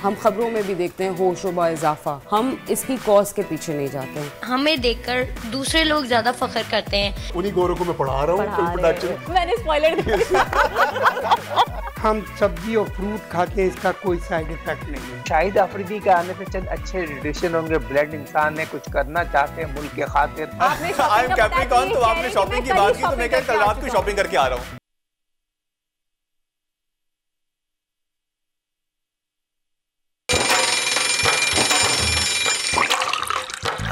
हम खबरों में भी देखते हैं होशोबा इजाफा, हम इसकी कॉज के पीछे नहीं जाते हैं। हमें देखकर दूसरे लोग ज्यादा फख्र करते हैं। उन्हीं गोरों को मैं पढ़ा रहा हूँ। मैंने स्पॉइलर हम सब्जी और फ्रूट खाते हैं, इसका कोई साइड इफेक्ट नहीं है। शाहिद अफरीदी के आने से चंद अच्छे रिलेशन होंगे। ब्लैक इंसान है, कुछ करना चाहते हैं मुल्क के खातिर। आई एम कैप्रिकॉर्न, तो आपने शॉपिंग की बात की तो मैं कल रात को शॉपिंग करके आ रहा हूँ।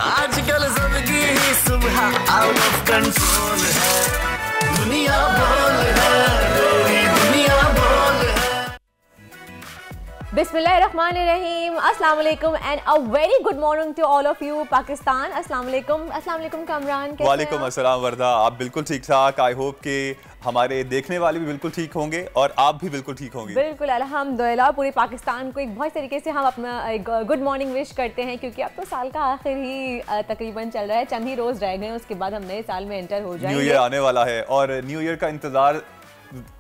आजकल सबकी ही सुबह आउट ऑफ कंट्रोल है, दुनिया बोल है, दुनिया बोल है। बिस्मिल्लाहिर्रहमानिर्रहीम, अस्सलाम वालेकुम and a very good morning to all of you Pakistan. अस्सलाम वालेकुम कामरान, कैसे हैं? वालेकुम अस्सलाम वर्दा, आप बिल्कुल ठीक ठाक। आई होप कि हमारे देखने वाले भी बिल्कुल ठीक होंगे और आप भी बिल्कुल ठीक होंगे। बिल्कुल अल्हम्दुलिल्लाह। पूरे पाकिस्तान को एक बहुत तरीके से हम अपना गुड मॉर्निंग विश करते हैं, क्योंकि अब तो साल का आखिर ही तकरीबन चल रहा है, चंद ही रोज रह गए, उसके बाद हम नए साल में एंटर हो जाएंगे। न्यू ईयर आने वाला है और न्यू ईयर का इंतजार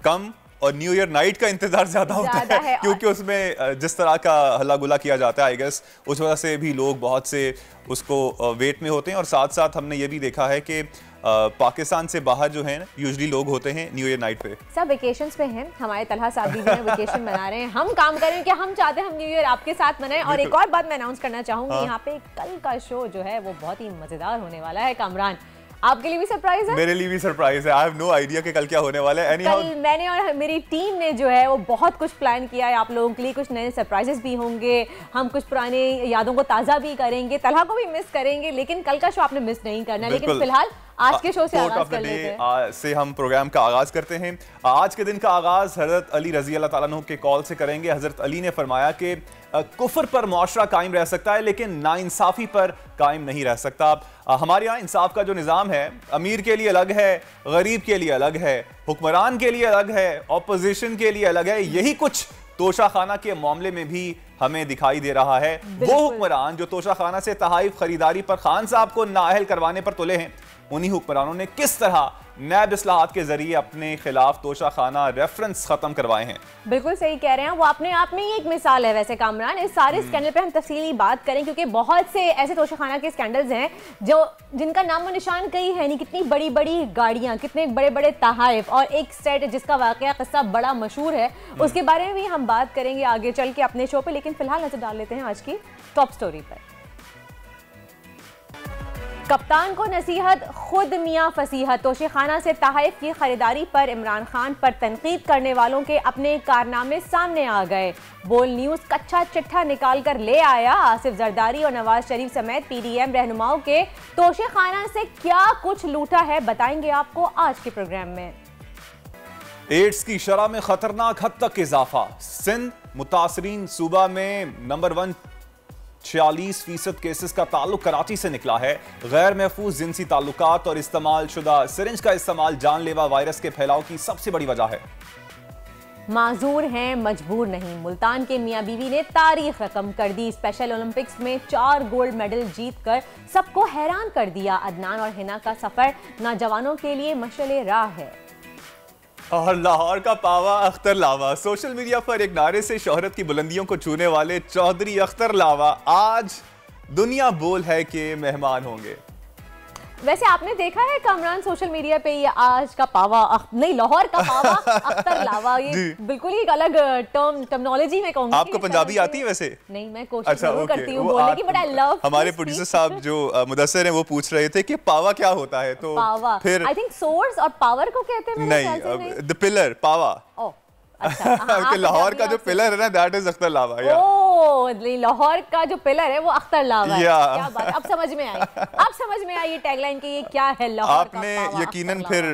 कम और न्यू ईयर नाइट का इंतजार ज्यादा होता है, क्योंकि उसमें जिस तरह का हल्ला गुला किया जाता है, आई गेस उस वजह से भी लोग बहुत से उसको वेट में होते हैं। और साथ साथ हमने ये भी देखा है कि पाकिस्तान से बाहर जो है यूजुअली लोग होते हैं न्यू ईयर नाइट पे। सब वेकेशंस पे हैं, हमारे तलहा साहब भी वेकेशन मना रहे हैं, हम काम कर रहे हैं कि हम चाहते हैं हम न्यू ईयर आपके साथ मनाएं। और एक और बात मैं अनाउंस करना चाहूंगी, यहाँ पे कल का शो जो है वो बहुत ही मजेदार होने वाला है। कामरान, आपके लिए भी सरप्राइज है? मेरे लिए भी सरप्राइज है। आई हैव नो आइडिया कि कल क्या होने वाला है। कल मैंने और मेरी टीम ने जो है वो बहुत कुछ प्लान किया है आप लोगों के लिए। कुछ नए सरप्राइजेस भी होंगे, हम कुछ पुरानी यादों को ताज़ा भी करेंगे, तलहा को भी मिस करेंगे, लेकिन कल का शो आपने मिस नहीं करना। लेकिन फिलहाल आज के शो से आगाज कर लेते हैं। से हम प्रोग्राम का आगाज करते हैं। आज के दिन का आगाज हजरत अली रजी अल्लाह ताला अन्हु के कॉल से करेंगे। हजरत अली ने फरमाया कि कुफर पर मुआशरा कायम रह सकता है, लेकिन नाइंसाफी पर कायम नहीं रह सकता। हमारे यहाँ इंसाफ का जो निज़ाम है, अमीर के लिए अलग है, गरीब के लिए अलग है, हुक्मरान के लिए अलग है, ऑपोजिशन के लिए अलग है। यही कुछ तोशाखाना के मामले में भी हमें दिखाई दे रहा है। वो हुक्मरान जो तोशाखाना से तहाइफ खरीदारी पर खान साहब को नाअहल करवाने पर तुले हैं, उन्हीं हुक्मरानों ने किस तरह नैब इस्लाहात के जरिए अपने खिलाफ तोशाखाना रेफरेंस खत्म करवाए हैं। बिल्कुल सही कह रहे हैं, वो अपने आप में ही एक मिसाल है। वैसे कामरान, इस सारे स्कैंडल पे हम तफसीली बात करें, क्योंकि बहुत से ऐसे तोशाखाना के स्कैंडल्स हैं जो जिनका नाम व निशान कहीं है नहीं। कितनी बड़ी बड़ी गाड़ियां, कितने बड़े बड़े तहाइफ, और एक सेट जिसका वाकया किस्सा बड़ा मशहूर है, उसके बारे में भी हम बात करेंगे आगे चल के अपने शो पे। लेकिन फिलहाल नजर डाल लेते हैं आज की टॉप स्टोरी पर। कप्तान को नसीहत, खुद मियां फसीहत। तोशाखाना से तहाइफ की खरीदारी पर इमरान खान पर तनकीद करने वालों के अपने कारनामे सामने आ गए। बोल न्यूज़ कच्चा चिट्ठा निकाल कर ले आया। आसिफ जरदारी और नवाज शरीफ समेत PDM रहनुमाओं के तोशाखाना से क्या कुछ लूटा है, बताएंगे आपको आज के प्रोग्राम में। एड्स की शरह में खतरनाक हद तक इजाफा। सिंध मुतासरीन सूबा में नंबर 1 46% केसेस का ताल्लुक कराची से निकला है। गैर महफूज जिनसी ताल्लुकात और इस्तेमाल शुदा सिरिंज का इस्तेमाल जानलेवा वायरस के फैलाव की सबसे बड़ी वजह है। माजूर हैं मजबूर नहीं। मुल्तान के मियां बीवी ने तारीख रकम कर दी। स्पेशल ओलंपिक्स में 4 गोल्ड मेडल जीतकर सबको हैरान कर दिया। अदनान और हिना का सफर नौजवानों के लिए मशअले राह है। और लाहौर का पावा अख्तर लावा। सोशल मीडिया पर एक नारे से शोहरत की बुलंदियों को छूने वाले चौधरी अख्तर लावा आज दुनिया बोल है कि मेहमान होंगे। वैसे आपने देखा है कामरान सोशल मीडिया पे ये आज का पावा नहीं, लाहौर का पावा अख्तर लावा, ये बिल्कुल ही एक अलग टर्मिनोलॉजी में कहूंगी। आपको पंजाबी आती है वैसे? नहीं, मैं कोशिश जरूर करती हूँ बोलने की, बट आई लव। हमारे प्रोड्यूसर साहब जो मुदस्सिर हैं वो पूछ रहे थे कि पावा क्या होता है, तो पावा फिर आई थिंक सोर्स और पावर को कहते हैं। नहीं, द पिलर पावा। अच्छा, लाहौर का जो पिलर है ना, दैट इज अख्तर लावा। लाहौर का जो पिलर है वो अख्तर लावा है। क्या बात, अब समझ में आई, अब समझ में आई ये टैगलाइन कि ये क्या है लाहौर का आपने यकीनन फिर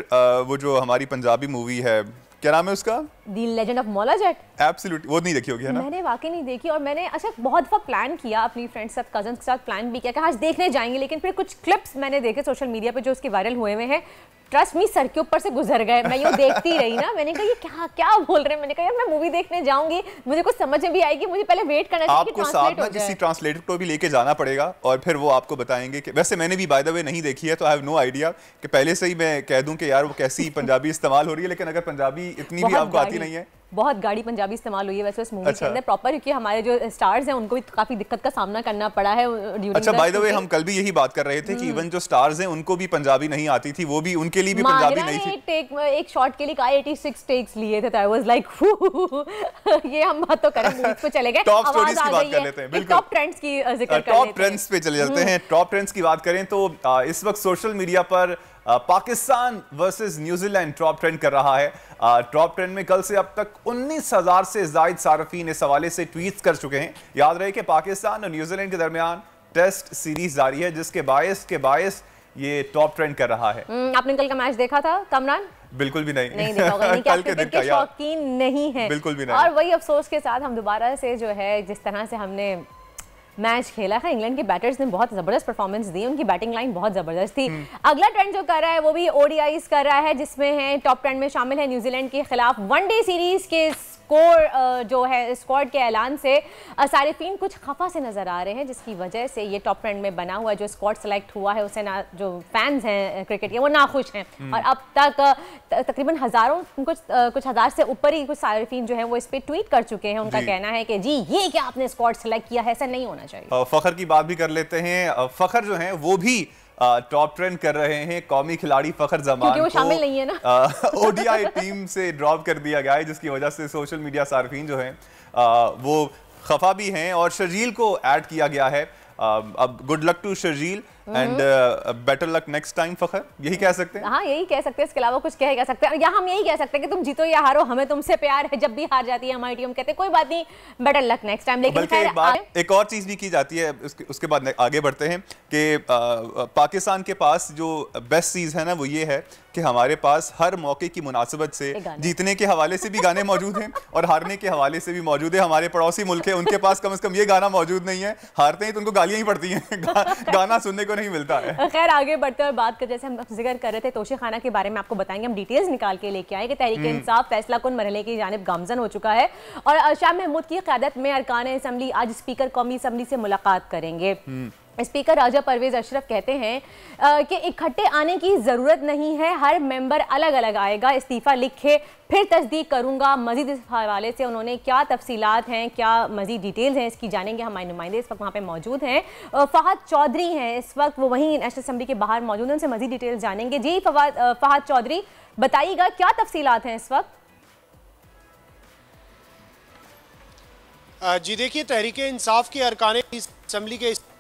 वो जो हमारी पंजाबी मूवी है, क्या नाम है उसका? The legend of Maula Jatt. Absolutely, वो नहीं देखी होगी है ना? मैंने वाकई नहीं देखी, और मैंने अच्छा बहुत दफा प्लान किया अपनी फ्रेंड्स के साथ, कजन्स के साथ प्लान भी किया कि आज देखने जाएंगे, लेकिन फिर कुछ क्लिप्स मैंने देखे सोशल मीडिया पे जो उसके वायरल हुए हुए हैं। ट्रस्ट मी, सर के ऊपर से गुजर गए। मैं यूँ देखती रही ना, मैंने कहा ये क्या क्या बोल रहे हैं। मैंने कहा यार मैं मूवी देखने जाऊंगी, मुझे कुछ समझ में भी आएगी, मुझे पहले वेट करना चाहिए कि ट्रांसलेट हो जाए। किसी ट्रांसलेटर को भी लेके जाना पड़ेगा और फिर वो आपको बताएंगे कि वैसे मैंने भी बाय द वे नहीं देखी है, तो आई हैव नो आइडिया कि पहले से ही मैं कह दूं कि यार वो कैसी पंजाबी इस्तेमाल हो रही है। लेकिन अगर पंजाबी इतनी भी आपको आती नहीं है बहुत गाड़ी पंजाबी इस्तेमाल हुई है वैसे उस मूवी के अंदर प्रॉपर, क्योंकि हमारे जो स्टार्स हैं उनको भी काफी दिक्कत का सामना करना पड़ा है ड्यूरिंग। अच्छा, बाय द वे हम कल भी यही बात कर रहे थे कि इवन जो स्टार्स हैं उनको भी पंजाबी नहीं आती थी, वो भी उनके लिए भी पंजाबी नहीं थी। एक शॉट के लिए 86 टेक्स लिए थे, तो आई वाज लाइक ये हम बात तो करें मूवीज पे चले गए, टॉप स्टोरीज की बात कर लेते हैं। बिल्कुल, टॉप ट्रेंड्स की जिक्र कर लेते हैं। टॉप ट्रेंड्स पे चले जाते हैं। टॉप ट्रेंड्स की बात करें तो इस वक्त सोशल मीडिया पर Pakistan versus New Zealand top trend कर रहा है। टॉप ट्रेंड में कल से अब तक 19,000 से ज्यादा सार्फिन इस हवाले से ट्वीट्स कर चुके हैं। याद रहे कि पाकिस्तान और न्यूजीलैंड के दरमियान टेस्ट सीरीज जारी है, जिसके बायस ये टॉप ट्रेंड कर रहा है। आपने कल का मैच देखा था कमरान? बिल्कुल भी नहीं देखा होगा, यानी कि आप क्रिकेट के शौकीन नहीं है। बिल्कुल भी नहीं। और वही अफसोस के साथ हम दोबारा से जो है जिस तरह से हमने मैच खेला है, इंग्लैंड के बैटर्स ने बहुत जबरदस्त परफॉर्मेंस दी, उनकी बैटिंग लाइन बहुत जबरदस्त थी। अगला ट्रेंड जो कर रहा है वो भी ओडीआईज कर रहा है, जिसमें है टॉप ट्रेंड में शामिल है न्यूजीलैंड के खिलाफ वनडे सीरीज के स्कोर जो है स्क्वाड के ऐलान से सारिफीन कुछ खफा से नजर आ रहे हैं, जिसकी वजह से ये टॉप ट्रेंड में बना हुआ जो स्क्वाड सेलेक्ट हुआ है उसे ना जो फैंस हैं क्रिकेट के वो नाखुश हैं। और अब तक तकरीबन हजारों कुछ हजार से ऊपर ही कुछ सारिफीन जो है वो इस पे ट्वीट कर चुके हैं। उनका कहना है कि जी ये क्या आपने स्क्वाड सेलेक्ट किया है, ऐसा नहीं होना चाहिए। फखर की बात भी कर लेते हैं। फखर जो है वो भी टॉप ट्रेंड कर रहे हैं। कौमी खिलाड़ी फखर जमान वो शामिल नहीं है ना ओडीआई टीम से ड्रॉप कर दिया गया है, जिसकी वजह से सोशल मीडिया सार्फिन जो हैं वो खफा भी हैं और शर्जील को ऐड किया गया है। अब good luck to Sharjeel and better luck next time. Fakhar यही कह सकते हैं? हाँ यही कह सकते हैं, इसके अलावा कुछ कह सकते हैं। या हम यही कह सकते हैं कि तुम जीतो या हारो हमें तुमसे प्यार है। जब भी हार जाती है हमारी टीम कहते हैं कोई बात नहीं, बेटर लक नेक्स्ट टाइम। लेकिन एक और चीज भी की जाती है, उसके बाद आगे बढ़ते हैं कि पाकिस्तान के पास जो बेस्ट चीज है ना वो ये है कि हमारे पास हर मौके की मुनासिबत से जीतने के हवाले से भी गाने मौजूद हैं और हारने के हवाले से भी मौजूद है। हमारे पड़ोसी मुल्क है उनके पास कम से कम ये गाना मौजूद नहीं है, हारते हैं तो उनको गालियां ही पड़ती हैं, गाना सुनने को नहीं मिलता है। खैर आगे बढ़ते हैं और बात कर, जैसे हम जिक्र कर रहे थे तोशे खाना के बारे में, आपको बताएंगे हम डिटेल्स निकाल के लेके आए कि तहरीक इंसाफ फैसला कुन मरहले की जानिब गामजन हो चुका है और शाह महमूद की क़यादत में अरकान असम्बली आज स्पीकर कौमी असम्बली से मुलाकात करेंगे। स्पीकर राजा परवेज अशरफ कहते हैं कि इकट्ठे आने की ज़रूरत नहीं है, हर मेंबर अलग अलग आएगा, इस्तीफ़ा लिखे फिर तस्दीक करूंगा। मजीद इस हवाले से उन्होंने क्या तफसीलात हैं, क्या मजीद डिटेल्स हैं, इसकी जानेंगे। हमारे नुमाइंदे इस वक्त वहाँ पे मौजूद हैं। फहद चौधरी हैं इस वक्त, वो वहीं नेशनल असम्बली के बाहर मौजूद हैं, उनसे मजीद डिटेल्स जानेंगे। जी फहद चौधरी बताइएगा क्या तफसीलात हैं इस वक्त? जी देखिए, तहरीक इंसाफ के अरकान असम्बली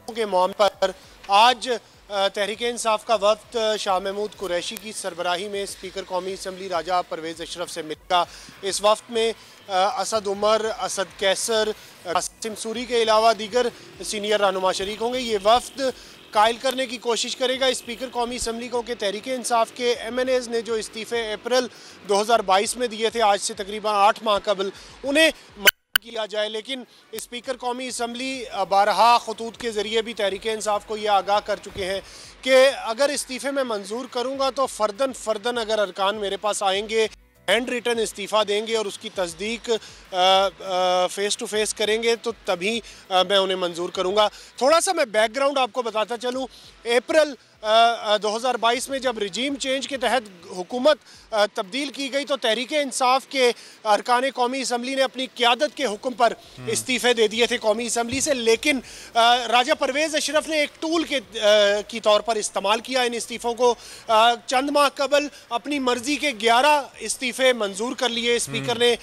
के मामले पर आज तहरीक इंसाफ का वफ्द शाह महमूद कुरैशी की सरबराही में स्पीकर कौमी असम्बली राजा परवेज़ अशरफ से मिलेगा। इस वफ्द में असद उमर, असद कैसर, कासिम सूरी के अलावा दीगर सीनियर रहनुमा शरीक होंगे। ये वफ्द कायल करने की कोशिश करेगा स्पीकर कौमी असम्बली को कि तहरीक इंसाफ के MNAs ने जो इस्तीफ़े अप्रैल 2022 में दिए थे, आज से तकरीबन 8 माह कबल, उन्हें किया जाए। लेकिन स्पीकर कौमी असम्बली बारहा खतूत के ज़रिए भी तहरीक इंसाफ को ये आगाह कर चुके हैं कि अगर इस्तीफ़े में मंजूर करूँगा तो फ़र्दन अगर अरकान मेरे पास आएंगे, हैंड रिटन इस्तीफ़ा देंगे और उसकी तस्दीक फ़ेस टू फेस करेंगे तो तभी मैं उन्हें मंजूर करूँगा। थोड़ा सा मैं बैकग्राउंड आपको बताता चलूँ। अप्रैल 2022 में जब रिजीम चेंज के तहत हुकूमत तब्दील की गई तो तहरीक इंसाफ के अरकान कौमी असम्बली ने अपनी क़यादत के हुक्म पर इस्तीफ़े दे दिए थे कौमी असम्बली से। लेकिन राजा परवेज़ अशरफ ने एक टूल की तौर पर इस्तेमाल किया इन इस्तीफ़ों को। चंद माह कबल अपनी मर्ज़ी के 11 इस्तीफ़े मंजूर कर लिए स्पीकर ने,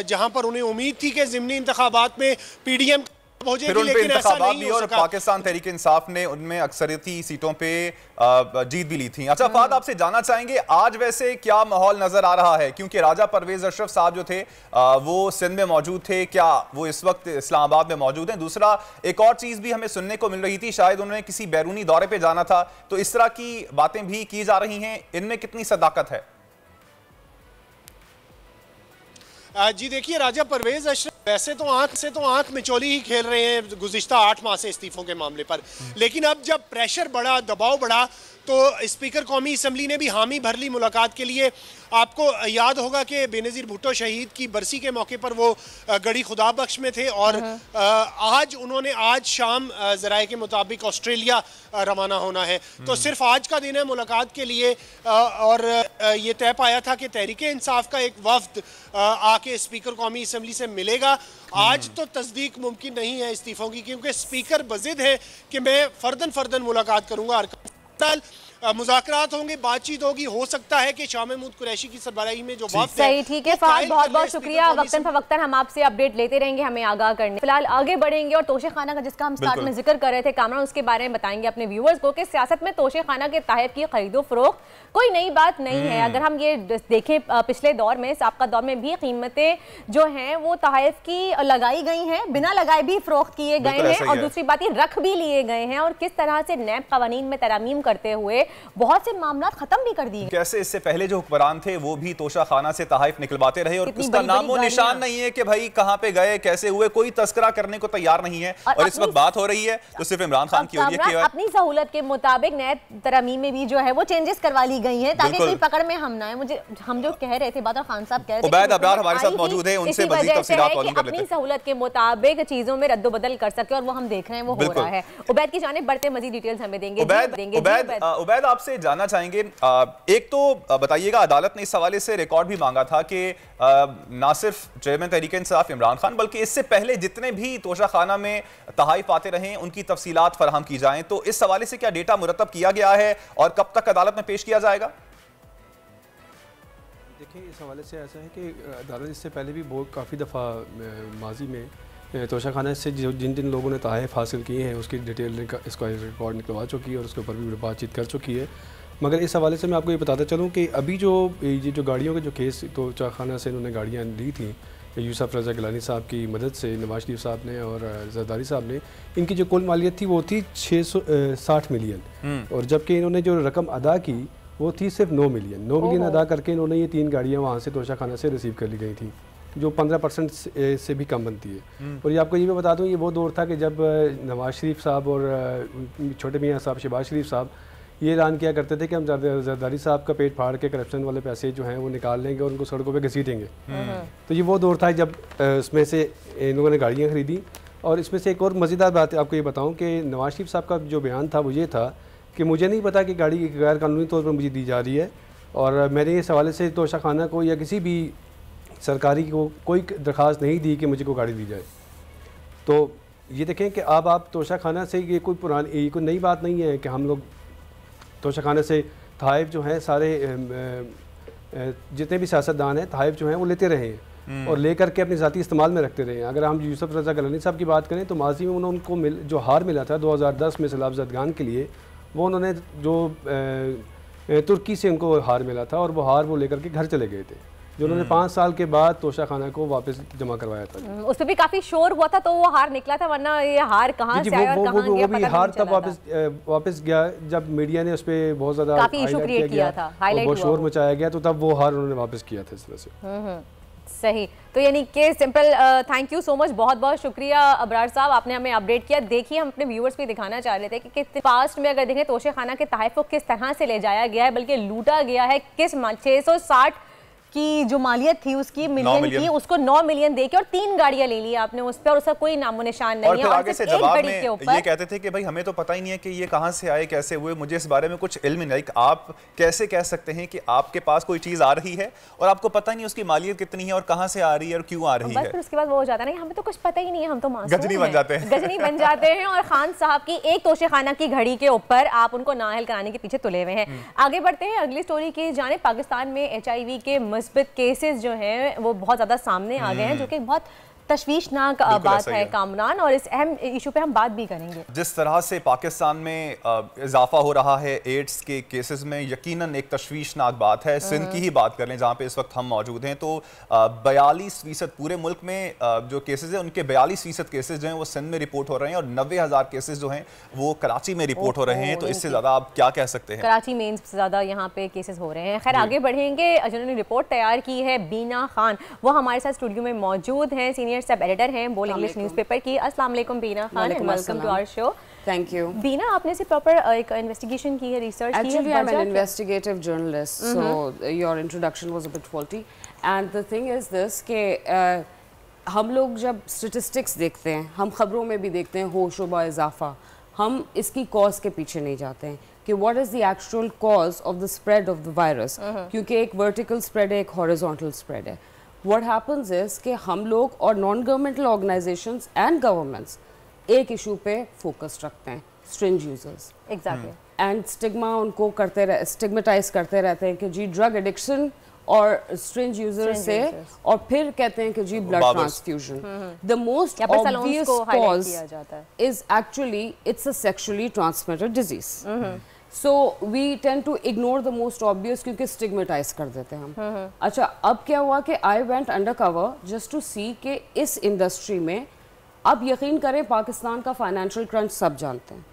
जहाँ पर उन्हें उम्मीद थी कि ज़िमनी इंतखाबात में PDM फिर उन पे इंतखाबात भी और पाकिस्तान तहरीक इंसाफ ने उनमें अक्सरियती सीटों पे जीत भी ली थी। अच्छा फहद, आपसे जानना चाहेंगे आज वैसे क्या माहौल नजर आ रहा है, क्योंकि राजा परवेज अशरफ साहब जो थे वो सिंध में मौजूद थे, क्या वो इस वक्त इस्लामाबाद में मौजूद हैं? दूसरा एक और चीज भी हमें सुनने को मिल रही थी, शायद उन्होंने किसी बैरूनी दौरे पे जाना था, तो इस तरह की बातें भी की जा रही हैं, इनमें कितनी सदाकत है? जी देखिए, राजा परवेज अशरफ वैसे तो आंख मिचौली ही खेल रहे हैं गुज़िश्ता 8 माह से इस्तीफ़ों के मामले पर, लेकिन अब जब प्रेशर बढ़ा, दबाव बढ़ा, तो स्पीकर कौमी असम्बली ने भी हामी भर ली मुलाकात के लिए। आपको याद होगा कि बेनज़ीर भुट्टो शहीद की बरसी के मौके पर वो गढ़ी खुदाबख्श में थे और आज उन्होंने आज शाम ज़राए के मुताबिक ऑस्ट्रेलिया रवाना होना है। तो सिर्फ आज का दिन है मुलाकात के लिए और ये तय पाया था कि तहरीक इंसाफ का एक वफ्द आके स्पीकर कौमी असम्बली से मिलेगा। आज तो तस्दीक मुमकिन नहीं है इस्तीफ़ों की, क्योंकि स्पीकर बज़िद है कि मैं फ़र्दन मुलाकात करूँगा। मुज़ाकरात होंगे, बातचीत होगी, हो सकता है कि शाह महमूद कुरैशी की सरबराही में जो वक्त सही ठीक है फहद, बहुत बहुत शुक्रिया। वक्तन फवक्तन हम आपसे अपडेट लेते रहेंगे, हमें आगाह करने। फिलहाल आगे बढ़ेंगे और तोशे खाना का जिसका हम स्टार्ट में जिक्र कर रहे थे कामरान, उसके बारे में बताएंगे अपने व्यूअर्स को कि सियासत में तोशे खाना के तहत की खरीदो फरोख्त कोई नई बात नहीं है। अगर हम ये देखें पिछले दौर में, साबका दौर में भी कीमतें जो हैं वो तहफ की लगाई गई हैं, बिना लगाए भी फरोख्त किए गए हैं और दूसरी बात ये रख भी लिए गए हैं और किस तरह से नैब कवानीन में तरमीम करते हुए बहुत से मामला खत्म भी कर दिए। कैसे इससे पहले जो हुक्मरान थे वो भी तोशा खाना से तहफ निकलवाते रहे और उसका नामो निशान नहीं है कि भाई कहां पे गए, कैसे हुए, कोई तस्करा करने को तैयार नहीं है। और इस वक्त बात हो रही है तो सिर्फ इमरान खान की हो रही है कि अपनी सहूलत के मुताबिक नए तरमीम में भी जो है वो चेंजेस करवा ली गई हैं ताकि कोई पकड़ में हम ना आए। मुझे हम जो कह रहे थे बादल खान साहब कह रहे थे, उबैद अबरार हमारे साथ मौजूद है, उनसे मजीद तफसीलात मालूम कर लेते हैं। अपनी सहूलत के मुताबिक चीजों में रद्दो-बदल कर सके और वो हम देख रहे हैं वो हो रहा है। उबैद की जानिब बढ़ते मजीद डिटेल्स हमें देंगे। उबैद आपसे जानना चाहेंगे, एक तो बताइएगा अदालत ने इस हवाले से रिकॉर्ड भी मांगा था कि ना सिर्फ चेयरमैन तहरीक इंसाफ इमरान खान बल्कि इससे पहले जितने भी तोशा खाना में तहाइफ आते रहे उनकी तफसीलात फराहम की जाएं। तो इस हवाले से क्या डेटा मुरतब किया गया है और कब तक अदालत में पेश किया जाएगा? देखिए, इस हवाले से ऐसा है कि अदालत इससे पहले भी बहुत काफ़ी दफ़ा माजी में तोशा खाना से जिन जिन लोगों ने तहाइफ हासिल किए हैं उसकी डिटेल इसका रिकॉर्ड निकलवा चुकी है और उसके ऊपर भी बातचीत कर चुकी है। मगर इस हवाले से मैं आपको ये बताता चलूँ कि अभी ये जो गाड़ियों के जो केस तोशा खाना से इन्होंने गाड़ियाँ ली थी यूसुफ रज़ा गिलानी साहब की मदद से, नवाज शरीफ साहब ने और जरदारी साहब ने, इनकी जो कुल मालियत थी वो थी 660 मिलियन और जबकि इन्होंने जो रकम अदा की वो थी सिर्फ 9 मिलियन। 9 मिलियन अदा करके इन्होंने ये 3 गाड़ियाँ वहाँ से तोशा खाना से रिसीव कर ली गई थी जो 15% से भी कम बनती है। और ये आपको ये भी बता दूँ, ये वो दौर था कि जब नवाज शरीफ साहब और छोटे मियाँ साहब शहबाज शरीफ साहब ये ऐलान किया करते थे कि हम जरदारी साहब का पेट फाड़ के करप्शन वाले पैसे जो हैं वो निकाल लेंगे और उनको सड़कों पे घसीटेंगे। तो ये वो दौर था जब उसमें से इन लोगों ने गाड़ियाँ खरीदी। और इसमें से एक और मज़ेदार बात आपको ये बताऊँ कि नवाज शरीफ साहब का जो बयान था वो ये था कि मुझे नहीं पता कि गाड़ी गैर कानूनी तौर पर मुझे दी जा रही है और मैंने इस हवाले से तोशा खाना को या किसी भी सरकारी को कोई दरख्वास्त नहीं दी कि मुझे कोई गाड़ी दी जाए। तो ये देखें कि अब आप तोशा खाना से ये कोई पुरानी कोई नई बात नहीं है कि हम लोग तोशा खाना से तहाइफ जो हैं सारे जितने भी सियासतदान हैं तहाइफ जो हैं वो लेते रहे हैं और लेकर के अपने ज़ाती इस्तेमाल में रखते रहे हैं। अगर हम यूसुफ रज़ा गिलानी साहब की बात करें तो माजी में उनको जो हार मिला था 2010 में सैलाब ज़दगान के लिए, वो उन्होंने जो तुर्की से उनको हार मिला था और वो हार वो लेकर के घर चले गए थे जो उन्होंने 5 साल के बाद तोशा खाना को वापस जमा करवाया था। उस पर भी काफी शोर हुआ था तो वो हार निकला था, वरना ये हार कहाँ से आया और कहाँ गया पता नहीं हार तब वापस गया जब मीडिया ने उस पर बहुत ज्यादा काफी इशू क्रिएट किया था, हाईलाइट हुआ, शोर मचाया गया, तो तब वो हार उन्होंने वापस किया था इस तरह से। सही, तो यानी कि simple thank you so much, बहुत बहुत शुक्रिया अबरार साहब, आपने हमें अपडेट किया। देखिए, हम अपने व्यूअर्स को दिखाना चाह रहे थे कि पास्ट में अगर देखें तोशे खाना के तहफ़्फ़ुज़ को किस तरह से ले जाया गया है, बल्कि लूटा गया है, किस 660 की जो मालियत थी उसकी मिलियन की, उसको 9 मिलियन देके और 3 गाड़ियां ले ली आपने उस पर और उसका कोई नामो निशान नहीं है। और आगे से जवाब में ये कहते थे कि भाई हमें तो पता ही नहीं है कि ये कहां से आए, कैसे हुए, मुझे इस बारे में कुछ इल्म नहीं। आप कैसे कह सकते हैं कि आपके पास कोई चीज आ रही है और आपको पता नहीं उसकी मालियत कितनी है और कहां से आ रही है और क्यों आ रही है? फिर उसके बाद वो हो जाता है, हमें तो कुछ पता ही नहीं है, हम तो गजनी बन जाते हैं, गजनी बन जाते हैं। और खान साहब की एक तोशे खाना की घड़ी के ऊपर आप उनको नाअहल कराने के पीछे तुले हुए हैं। आगे बढ़ते हैं अगली स्टोरी की जाने। पाकिस्तान में HIV के मुस्बत केसेस जो हैं वो बहुत ज़्यादा सामने आ गए हैं, जो कि बहुत तशवीशनाक बात है कामरान, और इस अहम इशू पे हम बात भी करेंगे। जिस तरह से पाकिस्तान में इजाफा हो रहा है एड्स के केसेस में, यकीनन एक तशवीशनाक बात है। सिंध की ही बात कर लें जहाँ पे इस वक्त हम मौजूद हैं, तो 42% पूरे मुल्क में जो केसेस हैं उनके 42% केसेस जो हैं वो सिंध में रिपोर्ट हो रहे हैं और 90,000 केसेस जो हैं वो कराची में रिपोर्ट हो रहे हैं। तो इससे ज़्यादा आप क्या कह सकते हैं? कराची में ज़्यादा यहाँ पे केसेस हो रहे हैं। खैर आगे बढ़ेंगे, जिन्होंने रिपोर्ट तैयार की है बीना खान, वो हमारे साथ स्टूडियो में मौजूद हैं, सीनियर सब एडिटर हैं बोल इंग्लिश न्यूज़पेपर की। अस्सलाम वालेकुम Bina Khan, welcome to our show. Thank you. Bina, आपने से प्रॉपर एक इन्वेस्टिगेशन की है, रिसर्च की है? Actually, I'm an investigative journalist, so your introduction was a bit faulty. And the thing is this कि हम लोग जब statistics देखते हैं, हम खबरों में भी देखते हैं होशोबा इजाफा, हम इसकी cause के पीछे नहीं जाते हैं कि what is the actual cause of the spread of the virus, क्योंकि एक vertical spread है, एक horizontal spread है. What happens is कि हम लोग और non-governmental organizations and governments एक issue पे focus रखते हैं, syringe users. Exactly. And stigma उनको stigmatize करते रहते हैं कि जी drug addiction और syringe users से, और फिर कहते हैं कि जी blood transfusion. The most obvious cause is actually it's a sexually transmitted disease. So we tend to ignore the most obvious क्योंकि stigmatize कर देते हैं हम. अच्छा, अब क्या हुआ कि I went undercover just to see कि इस industry में, अब यकीन करें पाकिस्तान का financial crunch सब जानते हैं.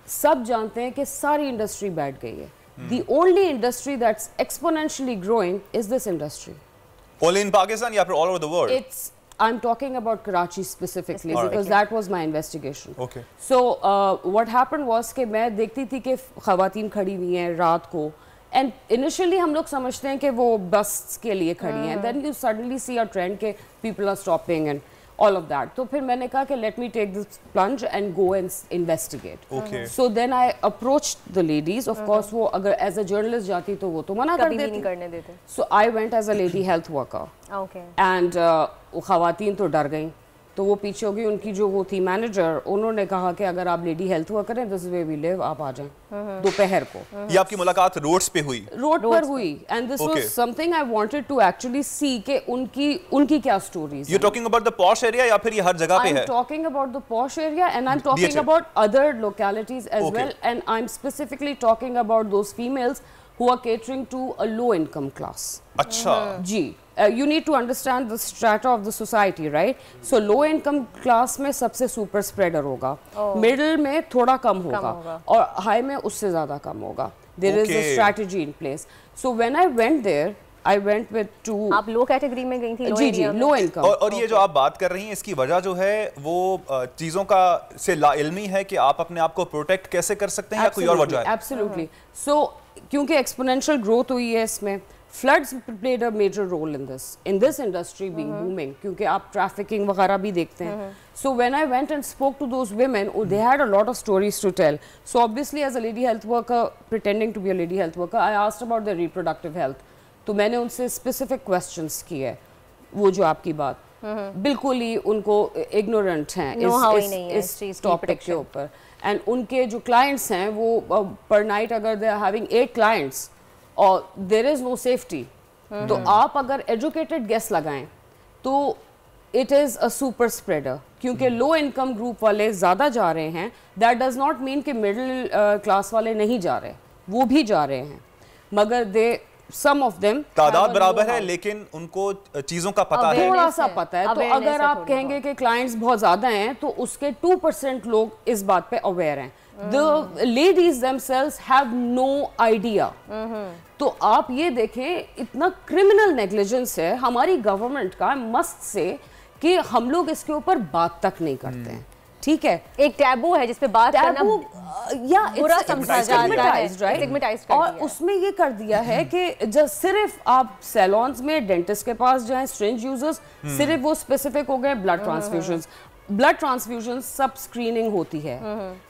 सब जानते हैं कि सारी इंडस्ट्री बैठ गई है. The only industry that's exponentially growing is this industry. Only in Pakistan या फिर all over the world? I'm talking about Karachi specifically because that was my investigation. Okay. So what happened was कि मैं देखती थी कि ख़वातीन खड़ी हुई हैं रात को, and initially हम लोग समझते हैं कि वो बस के लिए खड़ी हैं. Then you suddenly see a trend कि people are stopping and all of that. तो फिर मैंने कहा कि let me take this plunge and go and investigate. Okay. So then I approached the ladies. Of course वो अगर as a journalist जाती तो वो तो मना कर देती. So I went as a lady health worker. Okay. And वो ख़वातीन तो डर गईं, तो वो पीछे हो गई. उनकी जो वो थी मैनेजर, उन्होंने कहा कि अगर आप लेडी हेल्थ वर्कर हैं, दिस वे वी लिव, आप आ जाएं दोपहर को. ये आपकी मुलाकात रोड्स पे हुई? रोड पर हुई. And this was something I wanted to actually see कि उनकी क्या stories. You talking about the posh area या फिर ये हर जगह पे है? I am talking about the posh area and I am talking about other localities as well, and I am specifically talking about those females who are catering to a low income class. अच्छा. जी. You need to understand the strata of the society, right? So low income class में सबसे super spreader होगा, middle में थोड़ा कम होगा, और high में उससे ज़्यादा कम होगा. There is a strategy in place. So when I went there, I went with two. आप low category में गई थी? जी, low income. और ये जो आप बात कर रही हैं, इसकी वजह जो है वो चीज़ों का से लाइल्मी है कि आप अपने आप को प्रोटेक्ट कैसे कर सकते हैं, या कोई और वजह है? Absolutely. So क्योंकि एक्सपोनेंशियल ग्रोथ हुई है इसमें, floods played a major role in this industry being booming, क्योंकि आप ट्रैफिकिंग वगैरह भी देखते हैं. So when I went and spoke to those women, they had a lot of stories to tell. So obviously as a lady health worker, pretending to be a lady health worker, I asked about their reproductive health. तो मैंने उनसे specific questions किए. वो जो आपकी बात बिल्कुल ही उनको इग्नोरेंट हैं इस टॉपिक के ऊपर. एंड उनके जो क्लाइंट्स हैं वो पर नाइट अगर दे आर हैविंग 8 क्लाइंट्स और देयर इज नो सेफ्टी, तो आप अगर एजुकेटेड गेस लगाएं तो it is a super spreader. क्योंकि लो इनकम ग्रुप वाले ज़्यादा जा रहे हैं, दैट डज नॉट मीन कि मिडिल क्लास वाले नहीं जा रहे, वो भी जा रहे हैं, मगर दे some of them तादाद बराबर है, लेकिन उनको चीजों का पता है, थोड़ा सा पता है. तो अगर आप कहेंगे कि क्लाइंट्स बहुत ज्यादा हैं, तो उसके 2% लोग इस बात पे अवेयर हैं. The ladies themselves have no idea. तो आप ये देखें, इतना क्रिमिनल नेग्लिजेंस है हमारी गवर्नमेंट का मस्त से कि हम लोग इसके ऊपर बात तक नहीं करते हैं. ठीक है, एक टैबू है जिसपे बात करना या बुरा समझा जाता है, राइट? और उसमें ये कर दिया है कि जब सिर्फ आप सैलून्स में डेंटिस्ट के पास जाएं, सिरिंज यूजर्स सिर्फ वो स्पेसिफिक हो गए. ब्लड ट्रांसफ्यूजन्स, ब्लड ट्रांसफ्यूजन सब स्क्रीनिंग होती है,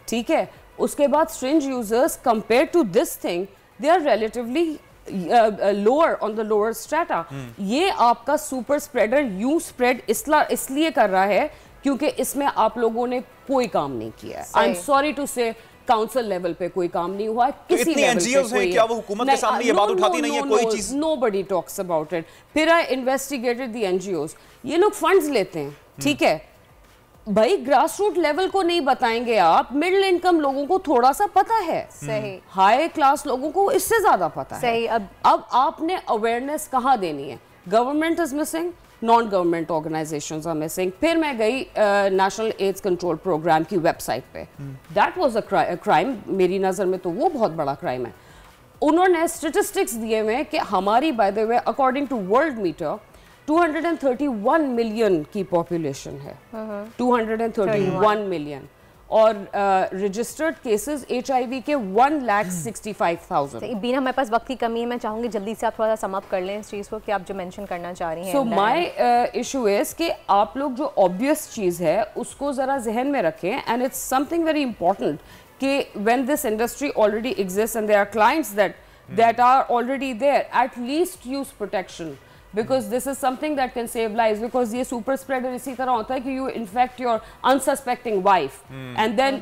ठीक है. उसके बाद syringe users compare to this thing, they are relatively lower on the lower strata. ये आपका सुपर स्प्रेडर यू स्प्रेड इसलिए कर रहा है क्योंकि इसमें आप लोगों ने कोई काम नहीं किया है. आई एम सॉरी टू से काउंसिल लेवल पे कोई काम नहीं हुआ है, किसी लेवल पे कोई. क्या वो हुकूमत के सामने ये बात उठाती नहीं है कोई चीज? Nobody talks about it. फिर आई इन्वेस्टिगेटेड द एनजीओज. ये लोग फंड्स लेते हैं, ठीक है भाई, ग्रास रूट लेवल को नहीं बताएंगे आप. मिडिल इनकम लोगों को थोड़ा सा पता है, सही. हाई क्लास लोगों को इससे ज्यादा पता है, सही. अब आपने अवेयरनेस कहाँ देनी है? Government is missing, non government organisations are missing. फिर मैं गई नेशनल एड्स कंट्रोल प्रोग्राम की वेबसाइट पे. That was a crime. मेरी नज़र में तो वो बहुत बड़ा क्राइम है. उन्होंने स्टेटिस्टिक्स दिए हुए कि हमारी, by the way, according to world meter, 231 million की पॉपुलेशन है. 231 मिलियन. और रजिस्टर्ड केसेस HIV के 1,65,000। बीना, हमारे पास वक्त की कमी है, मैं चाहूँगी जल्दी से आप थोड़ा सा सम अप कर लें इस चीज़ को कि आप जो मेंशन करना चाह रही हैं। सो माय इशू इज़ कि आप लोग जो ऑब्वियस चीज़ है उसको ज़रा जहन में रखें, and it's something very important कि when this industry already exist and there are clients that are already there, at least use protection, because this is something that can save lives, because ये super spreader इसी तरह होता है कि you infect your unsuspecting wife and then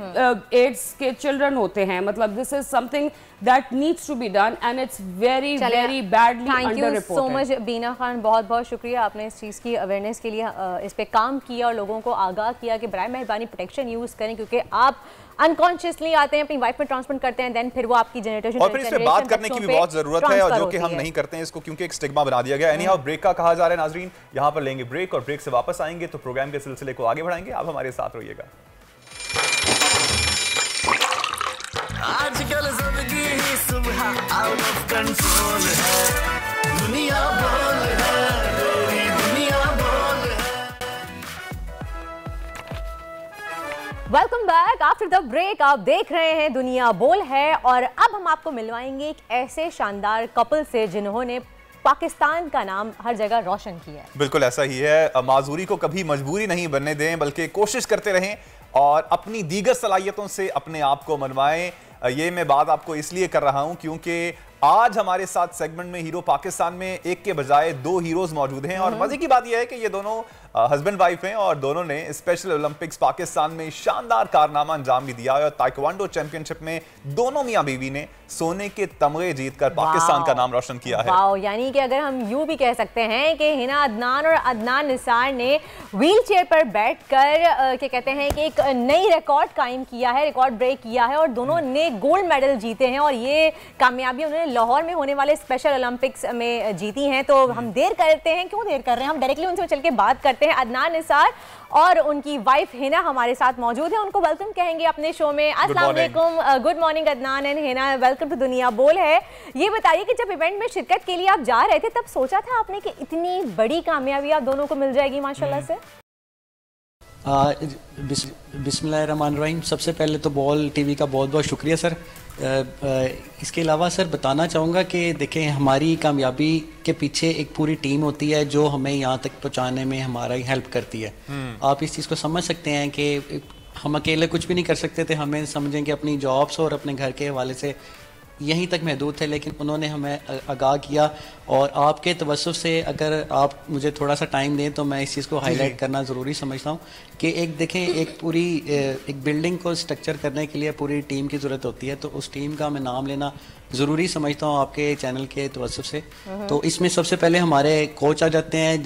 AIDS के children होते हैं, मतलब this is something that needs to be done and it's very very badly underreported. Thank you so much बीना खान, बहुत बहुत शुक्रिया, आपने इस चीज़ की अवेयरनेस के लिए इस पे काम किया और लोगों को आगाह किया कि बराए मेहरबानी प्रोटेक्शन यूज़ करें, क्योंकि आप अनकॉन्शियसली आते हैं, अपनी वाइफ में ट्रांसफर करते हैं, देन फिर वो आपकी जनरेशन और फिर इस पे बात करने की भी बहुत जरूरत है, और जो कि हम नहीं करते हैं इसको, क्योंकि एक स्टिग्मा बना दिया गया है। एनीहाउ ब्रेक का कहा जा रहा है नाजरीन, यहाँ पर लेंगे ब्रेक और ब्रेक से वापस आएंगे तो प्रोग्राम के सिलसिले को आगे बढ़ाएंगे। आप हमारे साथ रहिएगा। आजकल जिंदगी ही सुबह आउट ऑफ कंट्रोल है, दुनिया बोल है, मेरी दुनिया बोल है। Welcome back after the break. आप देख रहे हैं दुनिया बोल है, और अब हम आपको मिलवाएंगे एक ऐसे शानदार कपल से जिन्होंने पाकिस्तान का नाम हर जगह रोशन किया है। बिल्कुल ऐसा ही है, माजूरी को कभी मजबूरी नहीं बनने दें, बल्कि कोशिश करते रहें और अपनी दीगर सलाहियतों से अपने आप को मनवाएं। ये मैं बात आपको इसलिए कर रहा हूं क्योंकि आज हमारे साथ सेगमेंट में हीरो पाकिस्तान में एक के बजाय दो हीरोज मौजूद हैं, और मजे की बात यह है कि ये दोनों हस्बैंड वाइफ हैं और दोनों ने स्पेशल ओलंपिक्स पाकिस्तान में शानदार कारनामा अंजाम भी दिया है, और ताइक्वांडो चैंपियनशिप में दोनों मियां बीवी ने सोने के तमगे जीतकर पाकिस्तान का नाम रोशन किया है। वाओ, यानी कि अगर हम यूं भी कह सकते हैं कि हिना अदनान और अदनान निसार ने व्हील चेयर पर बैठकर क्या कहते हैं कि एक नई रिकॉर्ड कायम किया है, रिकॉर्ड ब्रेक किया है, और दोनों ने गोल्ड मेडल जीते हैं, और ये कामयाबी उन्होंने लाहौर में होने वाले स्पेशल ओलंपिक्स में जीती हैं। तो हम देर करते हैं, क्यों देर कर रहे हैं, हम डायरेक्टली उनसे चल के बात करते हैं। अदनान निसार और उनकी वाइफ हिना हमारे साथ मौजूद है, उनको वेलकम कहेंगे अपने शो में। अस्सलाम वालेकुम, good morning Adnan and Hina, welcome to दुनिया बोल है। ये बताइए कि जब इवेंट में शिरकत के लिए आप जा रहे थे, तब सोचा था आपने कि इतनी बड़ी कामयाबी आप दोनों को मिल जाएगी माशाल्लाह से? बिस्मिल्लाहिर्रहमानिर्रहीम। सबसे पहले तो बॉल टीवी का बहुत बहुत शुक्रिया सर। इसके अलावा सर बताना चाहूँगा कि देखें, हमारी कामयाबी के पीछे एक पूरी टीम होती है जो हमें यहाँ तक पहुँचाने में हमारा हेल्प करती है। आप इस चीज़ को समझ सकते हैं कि हम अकेले कुछ भी नहीं कर सकते थे। हमें समझें कि अपनी जॉब्स और अपने घर के हवाले से यहीं तक महदूद थे, लेकिन उन्होंने हमें आगाह किया, और आपके तवज्जुह से अगर आप मुझे थोड़ा सा टाइम दें तो मैं इस चीज़ को हाईलाइट करना ज़रूरी समझता हूँ कि एक देखें, एक पूरी एक बिल्डिंग को स्ट्रक्चर करने के लिए पूरी टीम की ज़रूरत होती है, तो उस टीम का मैं नाम लेना ज़रूरी समझता हूँ आपके चैनल के तवज्जुह से। तो इसमें सबसे पहले हमारे कोच आ जाते हैं,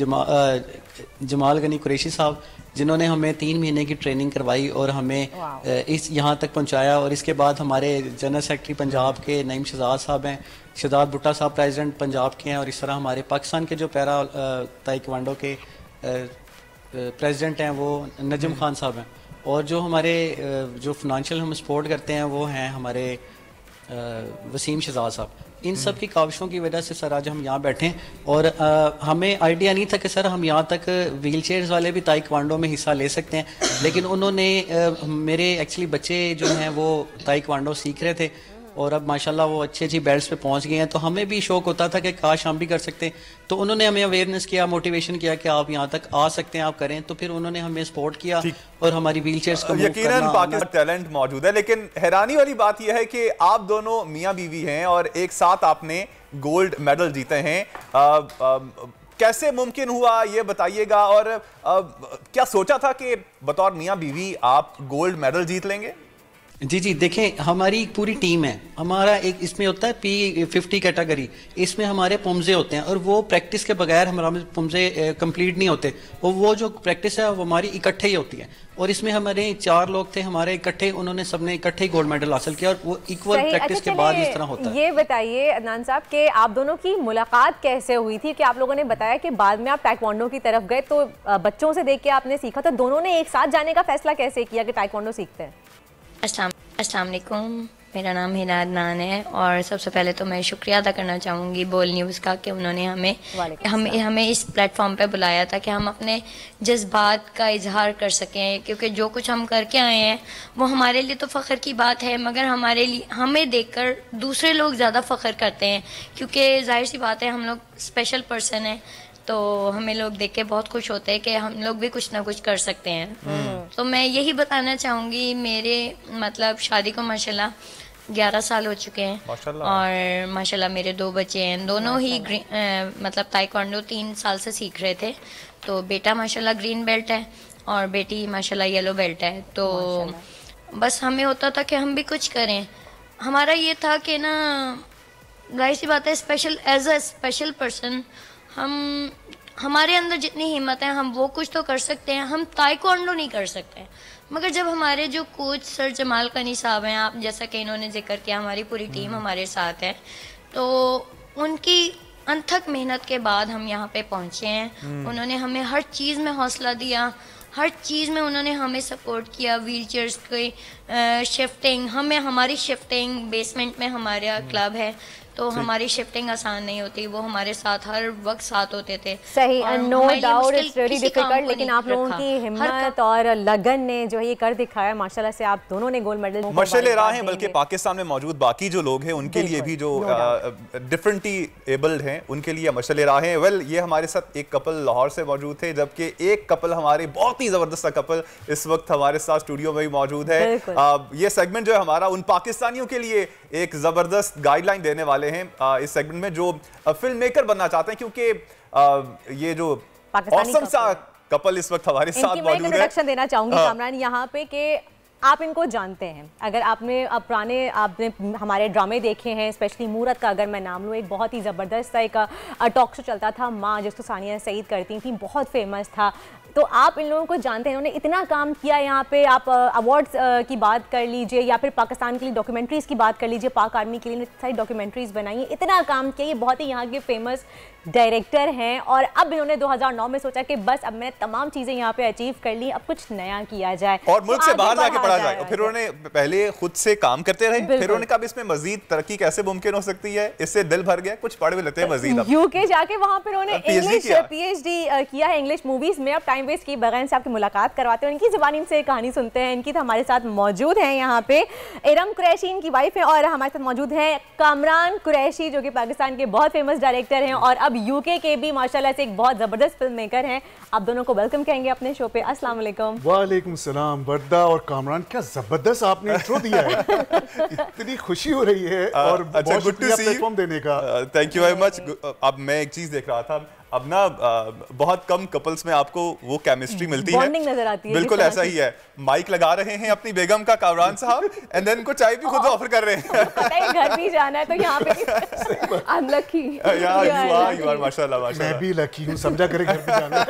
जमाल गनी कुरैशी साहब, जिन्होंने हमें 3 महीने की ट्रेनिंग करवाई और हमें इस यहाँ तक पहुँचाया। और इसके बाद हमारे जनरल सेक्रेटरी पंजाब के नईम शहजाद साहब हैं, शहजाद भुट्टा साहब प्रेसिडेंट पंजाब के हैं, और इस तरह हमारे पाकिस्तान के जो पैरा ताइक्वांडो के प्रेसिडेंट हैं वो नजम खान साहब हैं, और जो हमारे जो फिनंशियल हम सपोर्ट करते हैं वो हैं हमारे वसीम शहजाद साहब। इन सब की काविशों की वजह से सर आज हम यहाँ बैठे हैं, और हमें आइडिया नहीं था कि सर हम यहाँ तक व्हील चेयर्स वाले भी ताइक्वांडो में हिस्सा ले सकते हैं, लेकिन उन्होंने मेरे एक्चुअली बच्चे जो हैं वो ताइक्वांडो सीख रहे थे, और अब माशाल्लाह वो अच्छी अच्छी बेल्ट्स पे पहुंच गए हैं। तो हमें भी शौक होता था कि काश हम भी कर सकते हैं, तो उन्होंने हमें अवेयरनेस किया, मोटिवेशन किया कि आप यहाँ तक आ सकते हैं, आप करें। तो फिर उन्होंने हमें सपोर्ट किया और हमारी व्हील चेयर्स को यकीनन पाकिस्तान टैलेंट मौजूद है, लेकिन हैरानी वाली बात यह है कि आप दोनों मियाँ बीवी हैं और एक साथ आपने गोल्ड मेडल जीते हैं। कैसे मुमकिन हुआ ये बताइएगा, और क्या सोचा था कि बतौर मियाँ बीवी आप गोल्ड मेडल जीत लेंगे? जी जी, देखें, हमारी पूरी टीम है। हमारा एक इसमें होता है P50 कैटेगरी, इसमें हमारे पुमजे होते हैं, और वो प्रैक्टिस के बगैर हमारा पुमजे कंप्लीट नहीं होते, और वो जो प्रैक्टिस है वो हमारी इकट्ठे ही होती है। और इसमें हमारे 4 लोग थे हमारे इकट्ठे, उन्होंने सबने इकट्ठे ही गोल्ड मेडल हासिल किया, और वो इक्वल प्रैक्टिस के बाद इस तरह होता है। ये बताइए अदनान साहब कि आप दोनों की मुलाकात कैसे हुई थी? कि आप लोगों ने बताया कि बाद में आप ताइक्वांडो की तरफ गए, तो बच्चों से देख के आपने सीखा, तो दोनों ने एक साथ जाने का फैसला कैसे किया कि ताइक्वांडो सीखते हैं? अस्सलाम वालेकुम, मेरा नाम हिना अदनान है और सबसे पहले तो मैं शुक्रिया अदा करना चाहूँगी बोल न्यूज़ का कि उन्होंने हमें इस प्लेटफॉर्म पे बुलाया था कि हम अपने जज्बात का इजहार कर सकें, क्योंकि जो कुछ हम करके आए हैं वो हमारे लिए तो फ़ख्र की बात है, मगर हमारे लिए हमें देखकर दूसरे लोग ज़्यादा फ़ख्र करते हैं, क्योंकि जाहिर सी बात है हम लोग स्पेशल पर्सन हैं, तो हमें लोग देख के बहुत खुश होते हैं कि हम लोग भी कुछ ना कुछ कर सकते हैं। तो मैं यही बताना चाहूँगी, मेरे मतलब शादी को माशाल्लाह 11 साल हो चुके हैं और माशाल्लाह मेरे 2 बच्चे हैं, दोनों ही मतलब ताइक्वांडो 3 साल से सीख रहे थे। तो बेटा माशाल्लाह ग्रीन बेल्ट है और बेटी माशाल्लाह येलो बेल्ट है। तो बस हमें होता था कि हम भी कुछ करें। हमारा ये था कि ना, जाहिर सी बात है, एज अ स्पेशल पर्सन हमारे अंदर जितनी हिम्मत है हम वो कुछ तो कर सकते हैं, हम ताइक्वांडो नहीं कर सकते। मगर जब हमारे जो कोच सर जमाल कनी साहब हैं, आप जैसा कि इन्होंने जिक्र किया, हमारी पूरी टीम हमारे साथ है, तो उनकी अनथक मेहनत के बाद हम यहाँ पे पहुँचे हैं। उन्होंने हमें हर चीज़ में हौसला दिया, हर चीज़ में उन्होंने हमें सपोर्ट किया। व्हील चेयर्स की शिफ्टिंग, हमारी शिफ्टिंग बेसमेंट में हमारा क्लब है, तो हमारी शिफ्टिंग आसान नहीं होती, वो हमारे साथ हर वक्त साथ होते थे। सही, no doubt it's very difficult, लेकिन आप लोगों की हिम्मत और लगन ने जो है ये कर दिखाया। माशाल्लाह से आप दोनों ने गोल्ड मेडल मशाल्लाह रहा है, बल्कि पाकिस्तान में मौजूद बाकी जो लोग हैं उनके लिए भी, जो डिफरेंटली एबल्ड हैं, उनके लिए मशाल्लाह रहा है। वेल, ये हमारे साथ एक कपल लाहौर से मौजूद थे, जबकि एक कपल हमारे बहुत ही जबरदस्त कपल इस वक्त हमारे साथ स्टूडियो में भी मौजूद है। ये सेगमेंट जो है हमारा उन पाकिस्तानियों के लिए एक जबरदस्त गाइडलाइन देने वाले हैं इस सेगमेंट में, जो फिल्म मेकर बनना चाहते हैं, क्योंकि ये जो ऑसम सा कपल इस वक्त हमारे साथ मौजूद है। मैं इंट्रोडक्शन देना चाहूंगी कामरान यहाँ पे कि आप इनको जानते हैं, अगर आपने आपने हमारे ड्रामे देखे हैं, स्पेशली मूरत का अगर मैं नाम लूँ, एक बहुत ही ज़बरदस्त एक टॉक शो चलता था माँ, जिसको सानिया सईद करती थी, बहुत फेमस था। तो आप इन लोगों को जानते हैं, इन्होंने इतना काम किया यहाँ पे। आप अवार्ड्स की बात कर लीजिए या फिर पाकिस्तान के लिए डॉक्यूमेंट्रीज़ की बात कर लीजिए, पाक आर्मी के लिए सारी डॉक्यूमेंट्रीज़ बनाई है, इतना काम किया। ये बहुत ही यहाँ के फेमस डायरेक्टर हैं और अब इन्होंने 2009 में सोचा कि बस अब मैंने तमाम चीज़ें यहाँ पे अचीव कर ली, अब कुछ नया किया जाए और मुल्क से बाहर जाके पढ़ा जाए। फिर उन्होंने पहले खुद से काम करते रहे, फिर उन्होंने कहा इसमें मजीद तरक्की कैसे मुमकिन हो सकती है, इससे दिल भर गया, कुछ पढ़ भी लेते हैं मजीद। यूके जाके वहाँ पर उन्होंने इंग्लिश PhD किया है इंग्लिश मूवीज में। अब टाइम वेस्ट की बगैर से आपकी मुलाकात करवाते हैं, इनकी ज़बान इनसे कहानी सुनते हैं। इनकी तो हमारे साथ मौजूद हैं यहाँ पे इरम कुरैशी, इनकी वाइफ है, और हमारे साथ मौजूद है कामरान कुरैशी, जो कि पाकिस्तान के बहुत फेमस डायरेक्टर हैं और अब यूके के भी माशाल्लाह से एक बहुत ज़बरदस्त फिल्म मेकर हैं। आप दोनों को वेलकम कहेंगे अपने शो पे। अस्सलाम वालेकुम। वालेकुम सलाम। वर्दा और कामरान, क्या जबरदस्त आपने इंट्रो दिया है। इतनी खुशी हो रही है और बहुत शुक्रिया प्लेटफॉर्म देने का। Thank you very much. अब मैं एक चीज़ देख रहा था, अब ना बहुत कम कपल्स में आपको वो केमिस्ट्री मिलती है, नजर आती है। बिल्कुल ऐसा ही है। माइक लगा रहे हैं अपनी बेगम का कामरान साहब, एंड देन को चाय भी खुद ऑफर कर रहे हैं। घर भी जाना है तो यहाँ पे अनलकी। यू आर माशाल्लाह। मैं भी लकी हूँ, समझा करे घर पे जाना।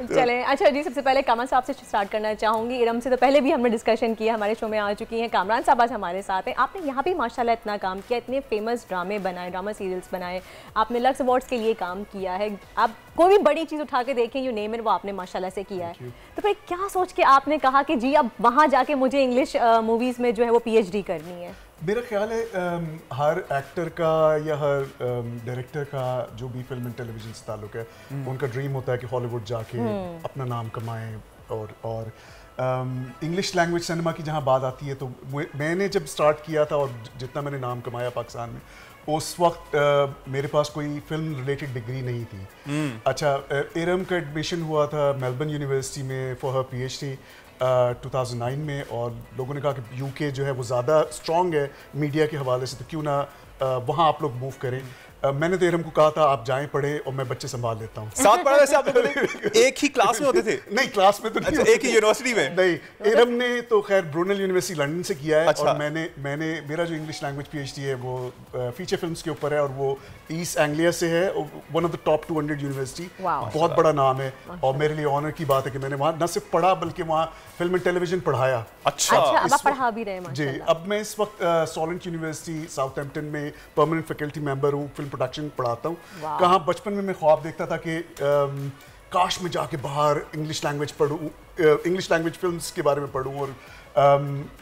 चलें, अच्छा जी, सबसे पहले कामरान साहब से स्टार्ट करना चाहूँगी। इरम से तो पहले भी हमने डिस्कशन किया, हमारे शो में आ चुकी हैं। कामरान साहब आज हमारे साथ हैं। आपने यहाँ भी माशाल्लाह इतना काम किया, इतने फेमस ड्रामे बनाए, ड्रामा सीरियल्स बनाए, आपने लक्स अवार्ड्स के लिए काम किया है। आप कोई भी बड़ी चीज़ उठा के देखें, यू नेम इट, वो आपने माशाल्लाह से किया है। तो फिर क्या सोच के आपने कहा कि जी अब वहाँ जाके मुझे इंग्लिश मूवीज़ में जो है वो PhD करनी है? मेरा ख्याल है हर एक्टर का या हर डायरेक्टर का जो भी फिल्म एंड टेलीविजन से ताल्लुक है, उनका ड्रीम होता है कि हॉलीवुड जाके अपना नाम कमाएं। और इंग्लिश लैंग्वेज सिनेमा की जहाँ बात आती है, तो मैंने जब स्टार्ट किया था और जितना मैंने नाम कमाया पाकिस्तान में, उस वक्त मेरे पास कोई फिल्म रिलेटेड डिग्री नहीं थी। अच्छा, इरम का एडमिशन हुआ था मेलबर्न यूनिवर्सिटी में फॉर हर PhD 2009 में, और लोगों ने कहा कि यूके जो है वो ज़्यादा स्ट्रॉन्ग है मीडिया के हवाले से, तो क्यों ना वहाँ आप लोग मूव करें। मैंने तो इरम को कहा था आप जाएं पढ़े और मैं बच्चे संभाल लेता हूँ। साथ पढ़ा वैसे आप लोग एक ही क्लास में होते थे? नहीं, क्लास में तो नहीं। अच्छा, एक ही यूनिवर्सिटी में? नहीं, इरम ने तो खैर ब्रूनेल यूनिवर्सिटी लंदन से किया है। अच्छा। और मैंने मेरा जो इंग्लिश लैंग्वेज PhD है वो फीचर फिल्म्स के ऊपर है, और वो ईस्ट एंग्लिया से है, one of the top 200 university, बहुत बड़ा नाम है। और मेरे लिए ऑनर की बात है कि मैंने वहाँ न सिर्फ पढ़ा बल्कि वहाँ फिल्म एंड टेलीविजन पढ़ाया। अच्छा, अब आप पढ़ा भी रहे? जी, अब मैं इस वक्त सॉलेंट यूनिवर्सिटी साउथहैम्पटन में परमानेंट फैकल्टी मेंबर हूँ, फिल्म प्रोडक्शन पढ़ाता हूँ। कहाँ बचपन में मैं ख्वाब देखता था कि काश में जाके बाहर इंग्लिश लैंग्वेज पढ़ूँ, इंग्लिश लैंग्वेज फिल्म्स के बारे में पढ़ूँ, और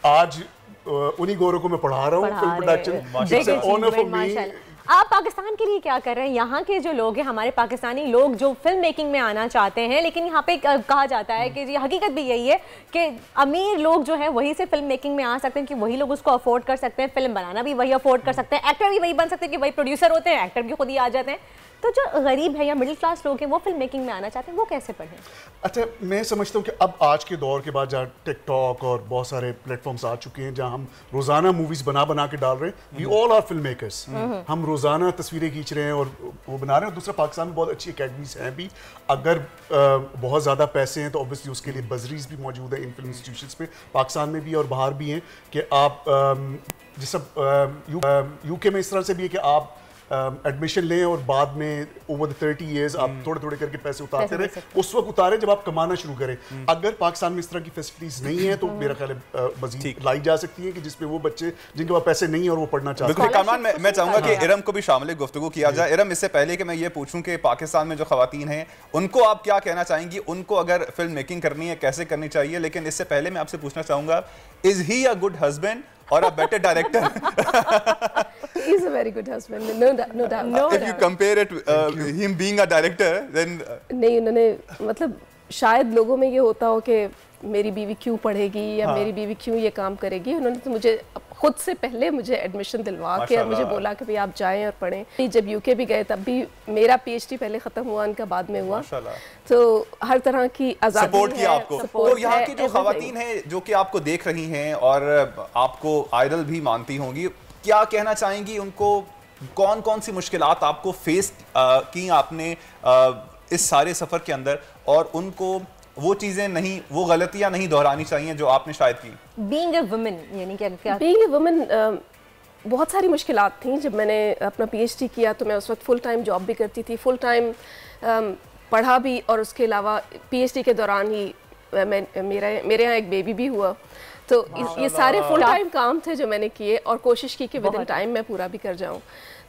आज उन्हीं गोरों को मैं पढ़ा रहा हूँ फिल्म प्रोडक्शन। आप पाकिस्तान के लिए क्या कर रहे हैं? यहाँ के जो लोग हैं, हमारे पाकिस्तानी लोग जो फिल्म मेकिंग में आना चाहते हैं, लेकिन यहाँ पे कहा जाता है कि जी हकीकत भी यही है कि अमीर लोग जो हैं वही से फिल्म मेकिंग में आ सकते हैं, कि वही लोग उसको अफोर्ड कर सकते हैं, फिल्म बनाना भी वही अफोर्ड कर सकते हैं, एक्टर भी वही बन सकते हैं कि वही प्रोड्यूसर होते हैं, एक्टर भी खुद ही आ जाते हैं। तो जो गरीब है या मिडिल क्लास लोग हैं वो फिल्म मेकिंग में आना चाहते हैं, वो कैसे पढ़ें? अच्छा, मैं समझता हूँ कि अब आज के दौर के बाद जहाँ टिकटॉक और बहुत सारे प्लेटफॉर्म्स आ चुके हैं जहाँ हम रोजाना मूवीज बना के डाल रहे हैं, we all are film makers, हम रोजाना तस्वीरें खींच रहे हैं और वो बना रहे हैं। और दूसरा, पाकिस्तान में बहुत अच्छी अकेडमीज हैं भी, अगर बहुत ज़्यादा पैसे हैं तो ऑब्वियसली उसके लिए बजरीज भी मौजूद है इन फिल्म इंस्टीट्यूशंस में, पाकिस्तान में भी और बाहर भी हैं, कि आप जिस यूके में इस तरह से भी है कि आप एडमिशन लें और बाद में ओवर द 30 इयर्स आप थोड़े थोड़े करके पैसे उतारते रहे, उस वक्त उतारें जब आप कमाना शुरू करें। अगर पाकिस्तान में इस तरह की फैसिलिटीज नहीं है तो मेरा ख्याल है मजीद लाई जा सकती है कि जिसमें वो बच्चे जिनके पास पैसे नहीं है और वो पढ़ना चाहते हैं। कामरान, मैं चाहूंगा कि इरम को भी शामिल गुफ्तगू किया जाए। इरम, इससे पहले कि मैं ये पूछूं कि पाकिस्तान में जो खवातीन हैं उनको आप क्या कहना चाहेंगी, उनको अगर फिल्म मेकिंग करनी है कैसे करनी चाहिए, लेकिन इससे पहले मैं आपसे पूछना चाहूंगा, is he a good husband or a better director? He's a very good husband, no doubt. If you compare it, him being a director, then नहीं, उन्होंने मतलब शायद लोगों में ये होता हो कि मेरी बीवी क्यों पढ़ेगी या मेरी बीवी क्यों ये काम करेगी। उन्होंने तो मुझे खुद से पहले मुझे एडमिशन दिलवा के मुझे बोला कि भाई आप जाएं और पढ़ें। जब यूके भी गए तब भी मेरा पीएचडी पहले खत्म हुआ, उनका बाद में हुआ, तो हर तरह की आज़ादी सपोर्ट किया आपको। तो यहाँ की जो खवातीन हैं जो कि आपको देख रही हैं और आपको आइडल भी मानती होंगी, क्या कहना चाहेंगी उनको? कौन कौन सी मुश्किलात आपको फेस की आपने इस सारे सफ़र के अंदर, और उनको वो चीजें नहीं, वो गलतियां नहीं दोहरानी चाहिए जो आपने शायद की? Being a woman, यानी क्या? Being a woman, बहुत सारी मुश्किलात थी। जब मैंने अपना पीएचडी किया तो मैं उस वक्त फुल टाइम जॉब भी करती थी, फुल टाइम पढ़ा भी, और उसके अलावा पीएचडी के दौरान ही मेरे यहाँ एक बेबी भी हुआ। तो ये सारे फुल टाइम काम थे जो मैंने किए और कोशिश की कि विद इन टाइम मैं पूरा भी कर जाऊँ।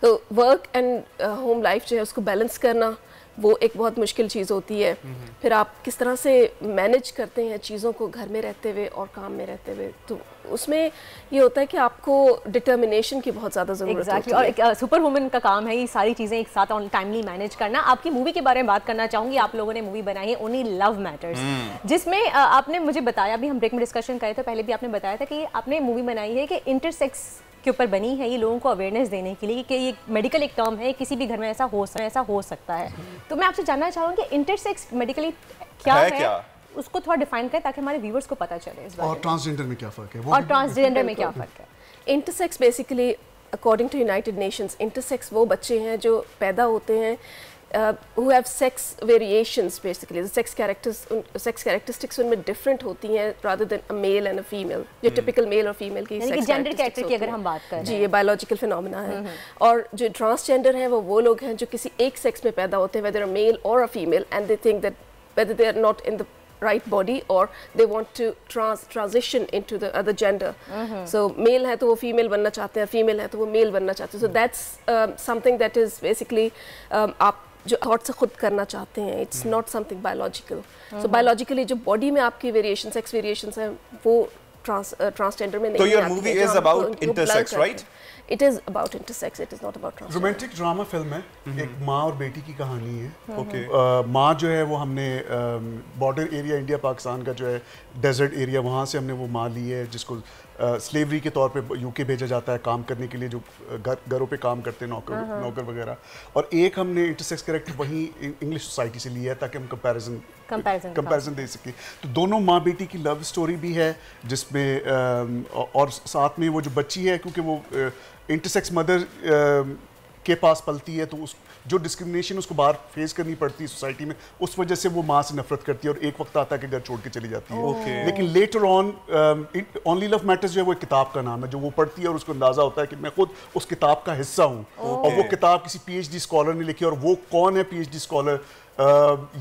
तो वर्क एंड होम लाइफ जो है उसको बैलेंस करना वो एक बहुत मुश्किल चीज़ होती है। फिर आप किस तरह से मैनेज करते हैं चीज़ों को घर में रहते हुए और काम में रहते हुए, तो उसमें ये होता है कि आपको डिटर्मिनेशन की बहुत ज़्यादा ज़रूरत होती है। और एक सुपर वुमन का काम है ये सारी चीज़ें एक साथ ऑन टाइमली मैनेज करना। आपकी मूवी के बारे में बात करना चाहूँगी। आप लोगों ने मूवी बनाई है ओनली लव मैटर्स, जिसमें आपने मुझे बताया, भी हम ब्रेक में डिस्कशन कर रहे थे, पहले भी आपने बताया था कि आपने मूवी बनाई है कि इंटरसेक्स के ऊपर बनी है, ये लोगों को अवेयरनेस देने के लिए कि ये मेडिकल एक टर्म है, किसी भी घर में ऐसा हो सकता है। तो मैं आपसे जानना चाहूँगी कि इंटरसेक्स मेडिकली क्या है? उसको थोड़ा डिफाइन करें ताकि हमारे व्यूअर्स को पता चले इस बारे में। और ट्रांसजेंडर में क्या फ़र्क है? और ट्रांसजेंडर में क्या फ़र्क है? Intersex basically according to United Nations, intersex वो बच्चे हैं जो पैदा होते हैं who have sex variations, basically the sex characteristics उनमें different होती हैं rather than a male and a female, जो typical male और female की sex जेंडर कैरेक्टर की अगर हम बात करें, जी ये biological phenomena है। और जो ट्रांसजेंडर हैं वो लोग हैं जो किसी एक सेक्स में पैदा होते हैं, whether a male or a female, and they think that whether they are not in the right body or they want to transition into the other gender. So male है तो वो female बनना चाहते हैं, female है तो वो male बनना चाहते हैं। So that's something that is basically आप जो थॉट से खुद करना चाहते हैं, it's not something biological. So biologically जो बॉडी में आपकी वेरिएशन, सेक्स वेरिएशंस हैं, वो ट्रांसजेंडर में नहीं। तो your movie is about intersex, right? It is about intersex, it is not about transgender. Romantic drama film है, एक माँ और बेटी की कहानी है। ओके, माँ जो है वो हमने बॉर्डर एरिया इंडिया पाकिस्तान का जो है डेजर्ट एरिया, वहाँ से हमने वो माँ ली है जिसको स्लेवरी के तौर पे यूके भेजा जाता है काम करने के लिए, जो घरों पे काम करते हैं नौकर वगैरह। और एक हमने इंटरसेक्स कैरेक्टर वहीं इंग्लिश सोसाइटी से लिया है ताकि हम कंपैरिजन दे सकें। तो दोनों माँ बेटी की लव स्टोरी भी है जिसमें और साथ में वो जो बच्ची है, क्योंकि वो इंटरसेक्स मदर के पास पलती है, तो उस जो डिस्क्रिमिनेशन उसको बाहर फेस करनी पड़ती है सोसाइटी में, उस वजह से वो माँ से नफरत करती है और एक वक्त आता है कि घर छोड़ के चली जाती है। लेकिन later on only love matters जो है वो एक किताब का नाम है जो वो पढ़ती है और उसको अंदाजा होता है कि मैं खुद उस किताब का हिस्सा हूँ। और वो किताब किसी पीएचडी स्कॉलर ने लिखी, और वो कौन है पीएचडी स्कॉलर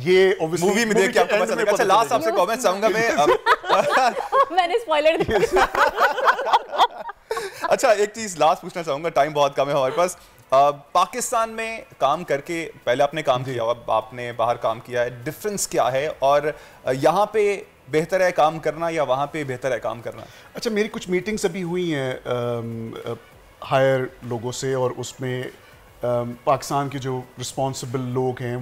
ये ऑब्वियसली मूवी में देख के आपको पता चलेगा। अच्छा, लास्ट आपसे कमेंट चाहूंगा मैं। मैंने स्पॉइलर दिया। अच्छा, एक चीज लास्ट पूछना चाहूंगा, टाइम बहुत कम है हमारे पास। पाकिस्तान में काम करके, पहले आपने काम किया, अब आपने बाहर काम किया है, डिफरेंस क्या है? और यहाँ पे बेहतर है काम करना या वहाँ पे बेहतर है काम करना? अच्छा, मेरी कुछ मीटिंग्स अभी हुई हैं हायर लोगों से, और उसमें पाकिस्तान के जो रिस्पॉन्सिबल लोग हैं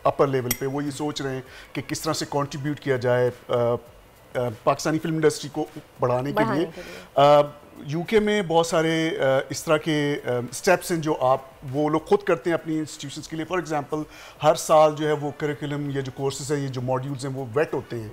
अपर लेवल पे, वो ये सोच रहे हैं कि किस तरह से कंट्रीब्यूट किया जाए पाकिस्तानी फिल्म इंडस्ट्री को बढ़ाने के लिए। यूके में बहुत सारे इस तरह के स्टेप्स हैं जो वो लोग खुद करते हैं अपनी इंस्टीट्यूशंस के लिए। फॉर एग्जांपल, हर साल जो है वो करिकुलम, ये जो कोर्सेज हैं, ये जो मॉड्यूल्स हैं, वो वेट होते हैं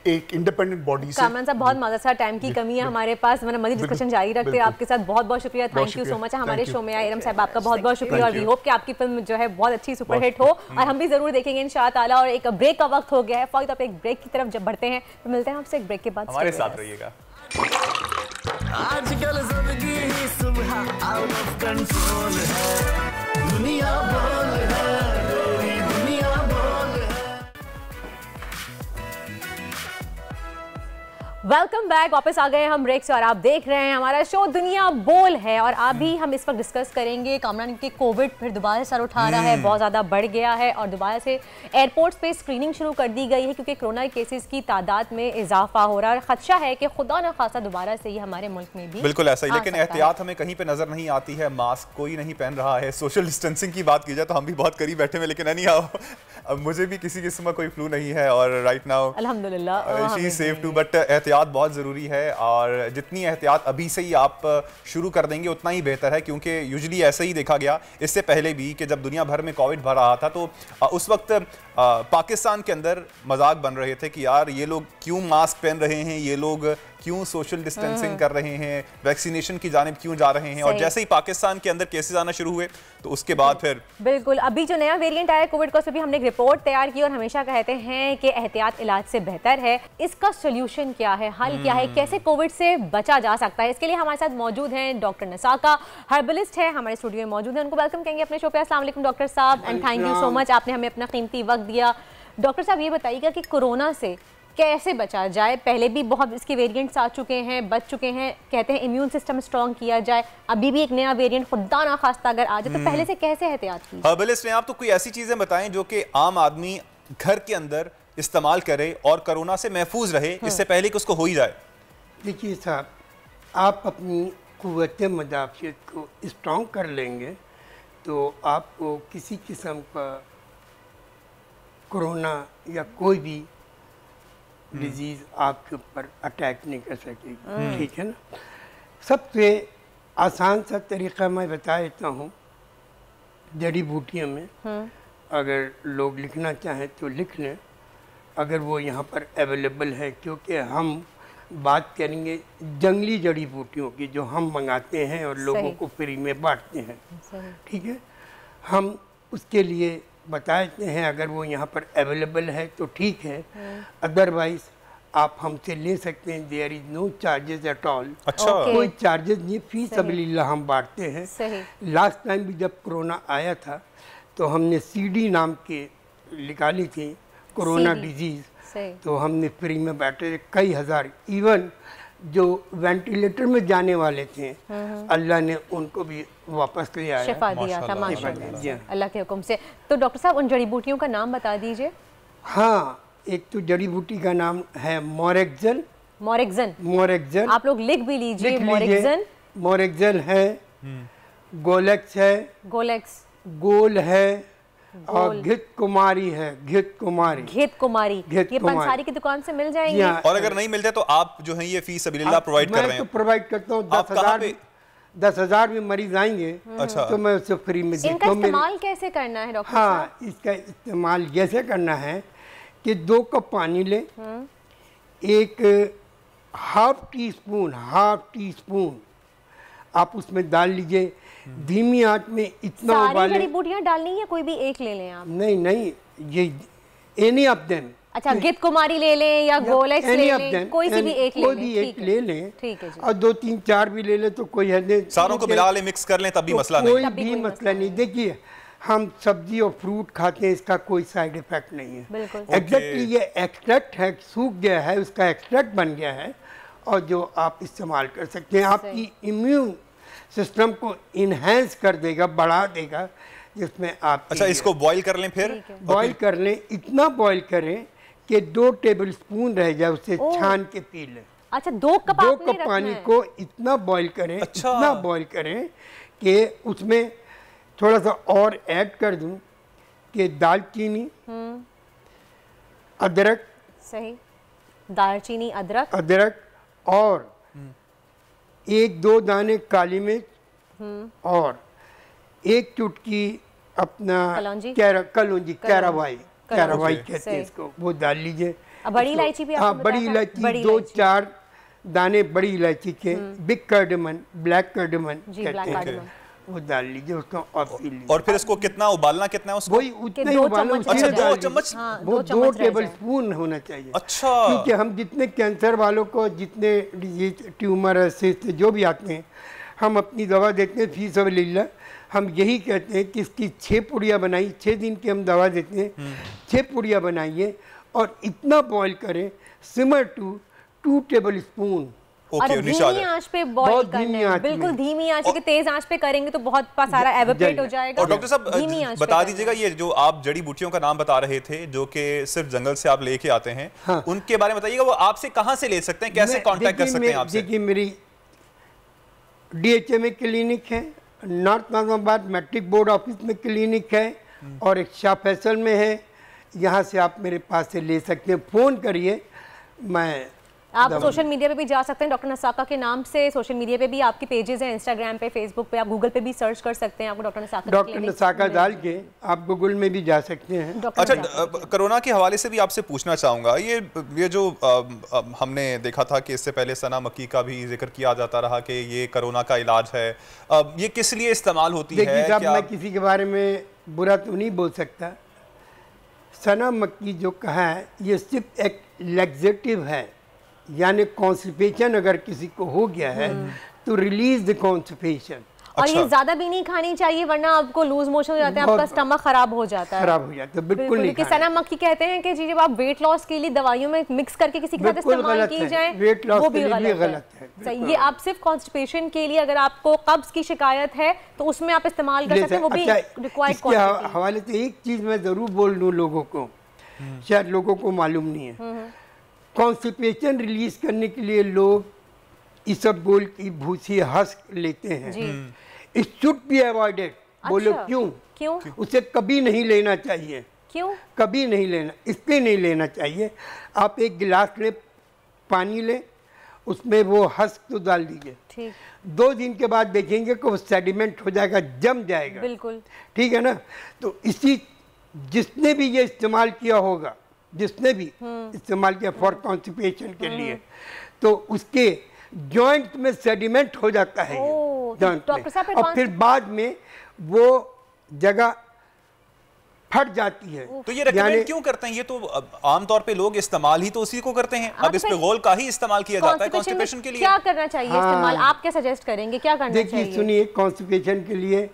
एक इंडिपेंडेंट बॉडी से। कामरान साहब, बहुत मजा सा, टाइम की कमी है हमारे पास, मतलब मजीद डिस्कशन जारी रखते हैं आपके साथ। बहुत बहुत शुक्रिया, थैंक यू सो मच हमारे शो में आए। इरम साहब, आपका बहुत बहुत शुक्रिया, और वी होप कि आपकी फिल्म जो है बहुत अच्छी सुपरहिट हो, और हम भी जरूर देखेंगे इंशाअल्लाह ताला। और एक ब्रेक का वक्त हो गया है, फौज आप एक ब्रेक की तरफ जब बढ़ते हैं तो मिलते हैं आपसे एक ब्रेक के बाद। हमारे साथ रहिएगा। आजकल जिंदगी ही सुबह आउट ऑफ कंट्रोल है, दुनिया बोल है, तेरी दुनिया बोल है। वेलकम बैक, वापस आ गए हम ब्रेक से, और आप देख रहे हैं हमारा शो दुनिया बोल है। और अभी हम इस वक्त डिस्कस करेंगे कामरान के कोविड फिर दोबारा सर उठा रहा है, बहुत ज़्यादा बढ़ गया है, और दोबारा से एयरपोर्ट्स पे स्क्रीनिंग शुरू कर दी गई है क्योंकि कोरोना केसेस की तादाद में इजाफा हो रहा है, और खदशा है कि खुदा न खासा दोबारा से ये हमारे मुल्क में भी बिल्कुल ऐसा ही। लेकिन एहतियात हमें कहीं पे नजर नहीं आती है, मास्क कोई नहीं पहन रहा है। सोशल डिस्टेंसिंग की बात की जाए तो हम भी बहुत करीब बैठे हुए, लेकिन नहीं आओ, अब मुझे भी किसी किस्म का कोई फ्लू नहीं है, और राइट नाउ अल्हम्दुलिल्लाह शी इज सेफ टू। बट एहतियात बहुत ज़रूरी है, और जितनी एहतियात अभी से ही आप शुरू कर देंगे उतना ही बेहतर है, क्योंकि यूजुअली ऐसे ही देखा गया इससे पहले भी कि जब दुनिया भर में कोविड भर रहा था तो उस वक्त पाकिस्तान के अंदर मजाक बन रहे थे कि यार ये लोग क्यों मास्क पहन रहे हैं, ये लोग क्यों सोशल डिस्टेंसिंग कर रहे हैं, वैक्सीनेशन की जानिब क्यों जा रहे हैं। और जैसे ही पाकिस्तान के अंदर केसेस आना शुरू हुए तो उसके बाद फिर बिल्कुल अभी जो नया वेरिएंट आया कोविड का, उस पर भी हमने एक रिपोर्ट तैयार की, और हमेशा कहते हैं कि एहतियात इलाज से बेहतर है। इसका सोल्यूशन क्या है, हल क्या है, कैसे कोविड से बचा जा सकता है? इसके लिए हमारे साथ मौजूद हैं डॉक्टर नसाका, हर्बलिस्ट है, हमारे स्टूडियो में मौजूद है। उनको वेलकम कहेंगे अपने शो पे। अस्सलाम वालेकुम डॉक्टर साहब, and thank you so much, आपने हमें अपना कीमती वक्त दिया। डॉक्टर साहब, ये बताइएगा कि कोरोना से कैसे बचा जाए? पहले भी बहुत इसके वेरिएंट्स आ चुके हैं, बच चुके हैं, कहते हैं इम्यून सिस्टम स्ट्रॉन्ग किया जाए, अभी भी एक नया वेरिएंट खुदा ना खास्ता अगर आ जाए तो पहले से कैसे एहतियात की? हर्बलिस्ट हैं आप, तो कोई ऐसी चीजें बताएं जो कि आम आदमी घर के अंदर इस्तेमाल करे और कोरोना से महफूज रहे इससे पहले कि उसको हो ही जाए। देखिए साहब, आप अपनी कुव्वत मदाफियत को स्ट्रॉन्ग कर लेंगे तो आपको किसी किस्म का कोरोना या कोई भी डिजीज़ आपके ऊपर अटैक नहीं कर सकेगी, ठीक है ना। सबसे आसान सा तरीक़ा मैं बता देता हूँ, जड़ी बूटियों में अगर लोग लिखना चाहें तो लिख लें, अगर वो यहाँ पर अवेलेबल है, क्योंकि हम बात करेंगे जंगली जड़ी बूटियों की जो हम मंगाते हैं और लोगों को फ्री में बांटते हैं, ठीक है। हम उसके लिए बताते हैं, अगर वो यहाँ पर अवेलेबल है तो ठीक है, अदरवाइज आप हमसे ले सकते हैं, there is no charges at all. अच्छा, कोई चार्जेस नहीं, फी सबीलिल्लाह हम बांटते हैं। लास्ट टाइम भी जब कोरोना आया था तो हमने सीडी नाम के निकाली थी, कोरोना डिजीज़, तो हमने फ्री में बांटे कई हज़ार। इवन जो वेंटिलेटर में जाने वाले थे अल्लाह ने उनको भी वापस ले आया, शिफा दिया था माशाअल्लाह अल्लाह के हुक्म से। तो डॉक्टर साहब, उन जड़ी बूटियों का नाम बता दीजिए। हाँ, एक तो जड़ी बूटी का नाम है मोरेक्जल। मोरेक्जन, मोरेक्जल आप लोग लिख भी लीजिए। मोरेक्जन, मोरेक्जल है, गोलेक्स है, गोलेक्स, गोल है, और घित कुमारी है, घित कुमारी, घित कुमारी, ये पंसारी की दुकान से मिल जाएंगे। और अगर नहीं मिलते तो आप जो है ये फी सबीलिल्लाह प्रोवाइड कर रहे हैं? मैं तो प्रोवाइड करता हूँ। 10,000 में मरीज आएंगे तो मैं उससे फ्री में देता हूँ। इनका इस्तेमाल कैसे करना है डॉक्टर साहब? हाँ, इसका इस्तेमाल जैसे करना है कि 2 कप पानी ले, एक हाफ टी स्पून आप उसमें डाल लीजिए, धीमी आंच में इतना सारी जड़ी बूटियां डालनी है, कोई भी एक ले लें आप? नहीं, ये एनी ऑफ देम। अच्छा, घित कुमारी ले लें या गोलेक्स ले लें, कोई सी भी एक ले लें, कोई भी एक ले लें, ठीक है जी। और 2 3 4 भी ले लें तो कोई है नहीं, सारों को मिला ले, मिक्स कर लें, तब भी मसला नहीं, कोई भी मसला नहीं। देखिए, हम सब्जी और फ्रूट खाते हैं, इसका कोई साइड इफेक्ट नहीं है। एग्जैक्टली ये एक्सट्रैक्ट है, सूख गया है, उसका एक्सट्रैक्ट बन गया है, और जो आप इस्तेमाल कर सकते हैं, आपकी इम्यून सिस्टम को इन्हेंस कर देगा, बढ़ा देगा, जिसमें आप अच्छा इसको बॉईल कर लें, फिर बॉईल कर लें, इतना बॉईल करें कि 2 टेबल स्पून रह जाए उससे छान के पी लें। अच्छा, 2 कप 2 कप पानी को इतना बॉईल करें, इतना बॉईल करें कि उसमें थोड़ा सा और ऐड कर दूं कि दालचीनी, अदरक, सही, दालचीनी, अदरक और 1-2 दाने काली मिर्च और 1 चुटकी अपना कलौंजी, कैरावाई कहते हैं इसको, वो डाल लीजिए। बड़ी इलायची भी हाँ, बड़ी इलायची 2-4 दाने बड़ी इलायची के, बिग कार्डमन, ब्लैक कार्डमन कहते हैं, वो डाल लीजिए उसको और पी लीजिए। और फिर इसको कितना उबालना कितना है उसको? वही उतना ही उबालना। अच्छा, 2 चम्मच, वो 2 टेबल स्पून होना चाहिए। अच्छा, क्योंकि हम जितने कैंसर वालों को जितने डिजीज, ट्यूमर, सिस्ट जो भी आते हैं, हम अपनी दवा देते हैं फीस वलील्लाह। हम यही कहते हैं कि इसकी 6 पुड़िया बनाई, 6 दिन की हम दवा देते हैं, 6 पुड़िया बनाइए और इतना बॉईल करें, सिमर टू 2 टेबल स्पून। और धीमी आंच पे बॉईल करना है, बिल्कुल धीमी आंच पे, तेज आंच पे करेंगे तो बहुत सारा एवापोरेट हो जाएगा। और डॉक्टर साहब बता दीजिएगा, ये जो आप जड़ी बूटियों का नाम बता रहे थे जो कि सिर्फ जंगल से आप लेके आते हैं, हाँ। उनके बारे में बताइएगा, वो आपसे कहाँ से ले सकते हैं, कैसे कांटेक्ट कर सकते हैं आपसे? देखिए, मेरी DHA में क्लिनिक है, north Nazimabad matric board office में क्लिनिक है और एक शाह फैसल में है। यहाँ से आप मेरे पास से ले सकते हैं, फ़ोन करिए। आप सोशल मीडिया पे भी जा सकते हैं, डॉक्टर नसाका के नाम से सोशल मीडिया पे भी आपके पेजेस हैं, इंस्टाग्राम पे, फेसबुक पे, आप गूगल पे भी सर्च कर सकते हैं, आपको डॉक्टर नसाका डाल के आप गूगल में भी जा सकते हैं। अच्छा, कोरोना के हवाले से भी आपसे पूछना चाहूँगा, ये जो हमने देखा था कि इससे पहले सना मक्की का भी जिक्र किया जाता रहा कि ये कोरोना का इलाज है, ये किस लिए इस्तेमाल होती है? देखिए साहब, मैं किसी के बारे में बुरा तो नहीं बोल सकता। सना मक्की जो कहा है, ये सिर्फ एक लैक्सेटिव है, यानी कॉन्स्टिपेशन अगर किसी को हो गया है तो रिलीज द कॉन्स्टिपेशन। और ये ज्यादा भी नहीं खानी चाहिए, वरना आपको लूज मोशन हो जाते हैं, आपका स्टमक खराब हो जाता है। खराब हो जाता है, बिल्कुल नहीं। क्योंकि सना मक्की कहते हैं कि जब आप वेट लॉस के लिए दवाइयों में मिक्स करके किसी के साथ इस्तेमाल की जाए, वेट लॉस वो भी गलत है। सही, ये आप सिर्फ कॉन्स्टिपेशन के लिए, अगर आपको कब्ज की शिकायत है तो उसमें आप इस्तेमाल कर सकते हैं, वो भी रिक्वायर्ड क्वांटिटी। हवाले से एक चीज मैं जरूर बोल दूं लोगों को, शायद लोगों को मालूम नहीं है, कॉन्स्टिपेशन रिलीज करने के लिए लोग इसबगोल की भूसी हस्क लेते हैं। It should be avoided. बोलो क्यों? उसे कभी नहीं लेना चाहिए। क्यों? कभी नहीं लेना, इसलिए नहीं लेना चाहिए। आप एक गिलास ले, पानी ले, उसमें वो हस्क तो डाल दीजिए, 2 दिन के बाद देखेंगे कि वो सेडिमेंट हो जाएगा, जम जाएगा। बिल्कुल ठीक है ना? तो इसी जिसने भी ये इस्तेमाल किया होगा, जिसने भी इस्तेमाल किया फॉर कॉन्स्टिपेशन के लिए, तो उसके जॉइंट में सेडिमेंट हो जाता है जॉइंट में, और फिर बाद में वो जगह फट जाती है। तो ये रेकमेंड क्यों करते हैं? ये तो आमतौर पे लोग इस्तेमाल ही तो उसी को करते हैं। अब इसमेगोल का ही इस्तेमाल किया जाता है कॉन्स्टिपेशन के लिए। क्या करना चाहिए इस्तेमाल? आप क्या सजेस्ट करेंगे, क्या करना चाहिए? देखिए सुनिए, कॉन्स्टिपेशन के लिए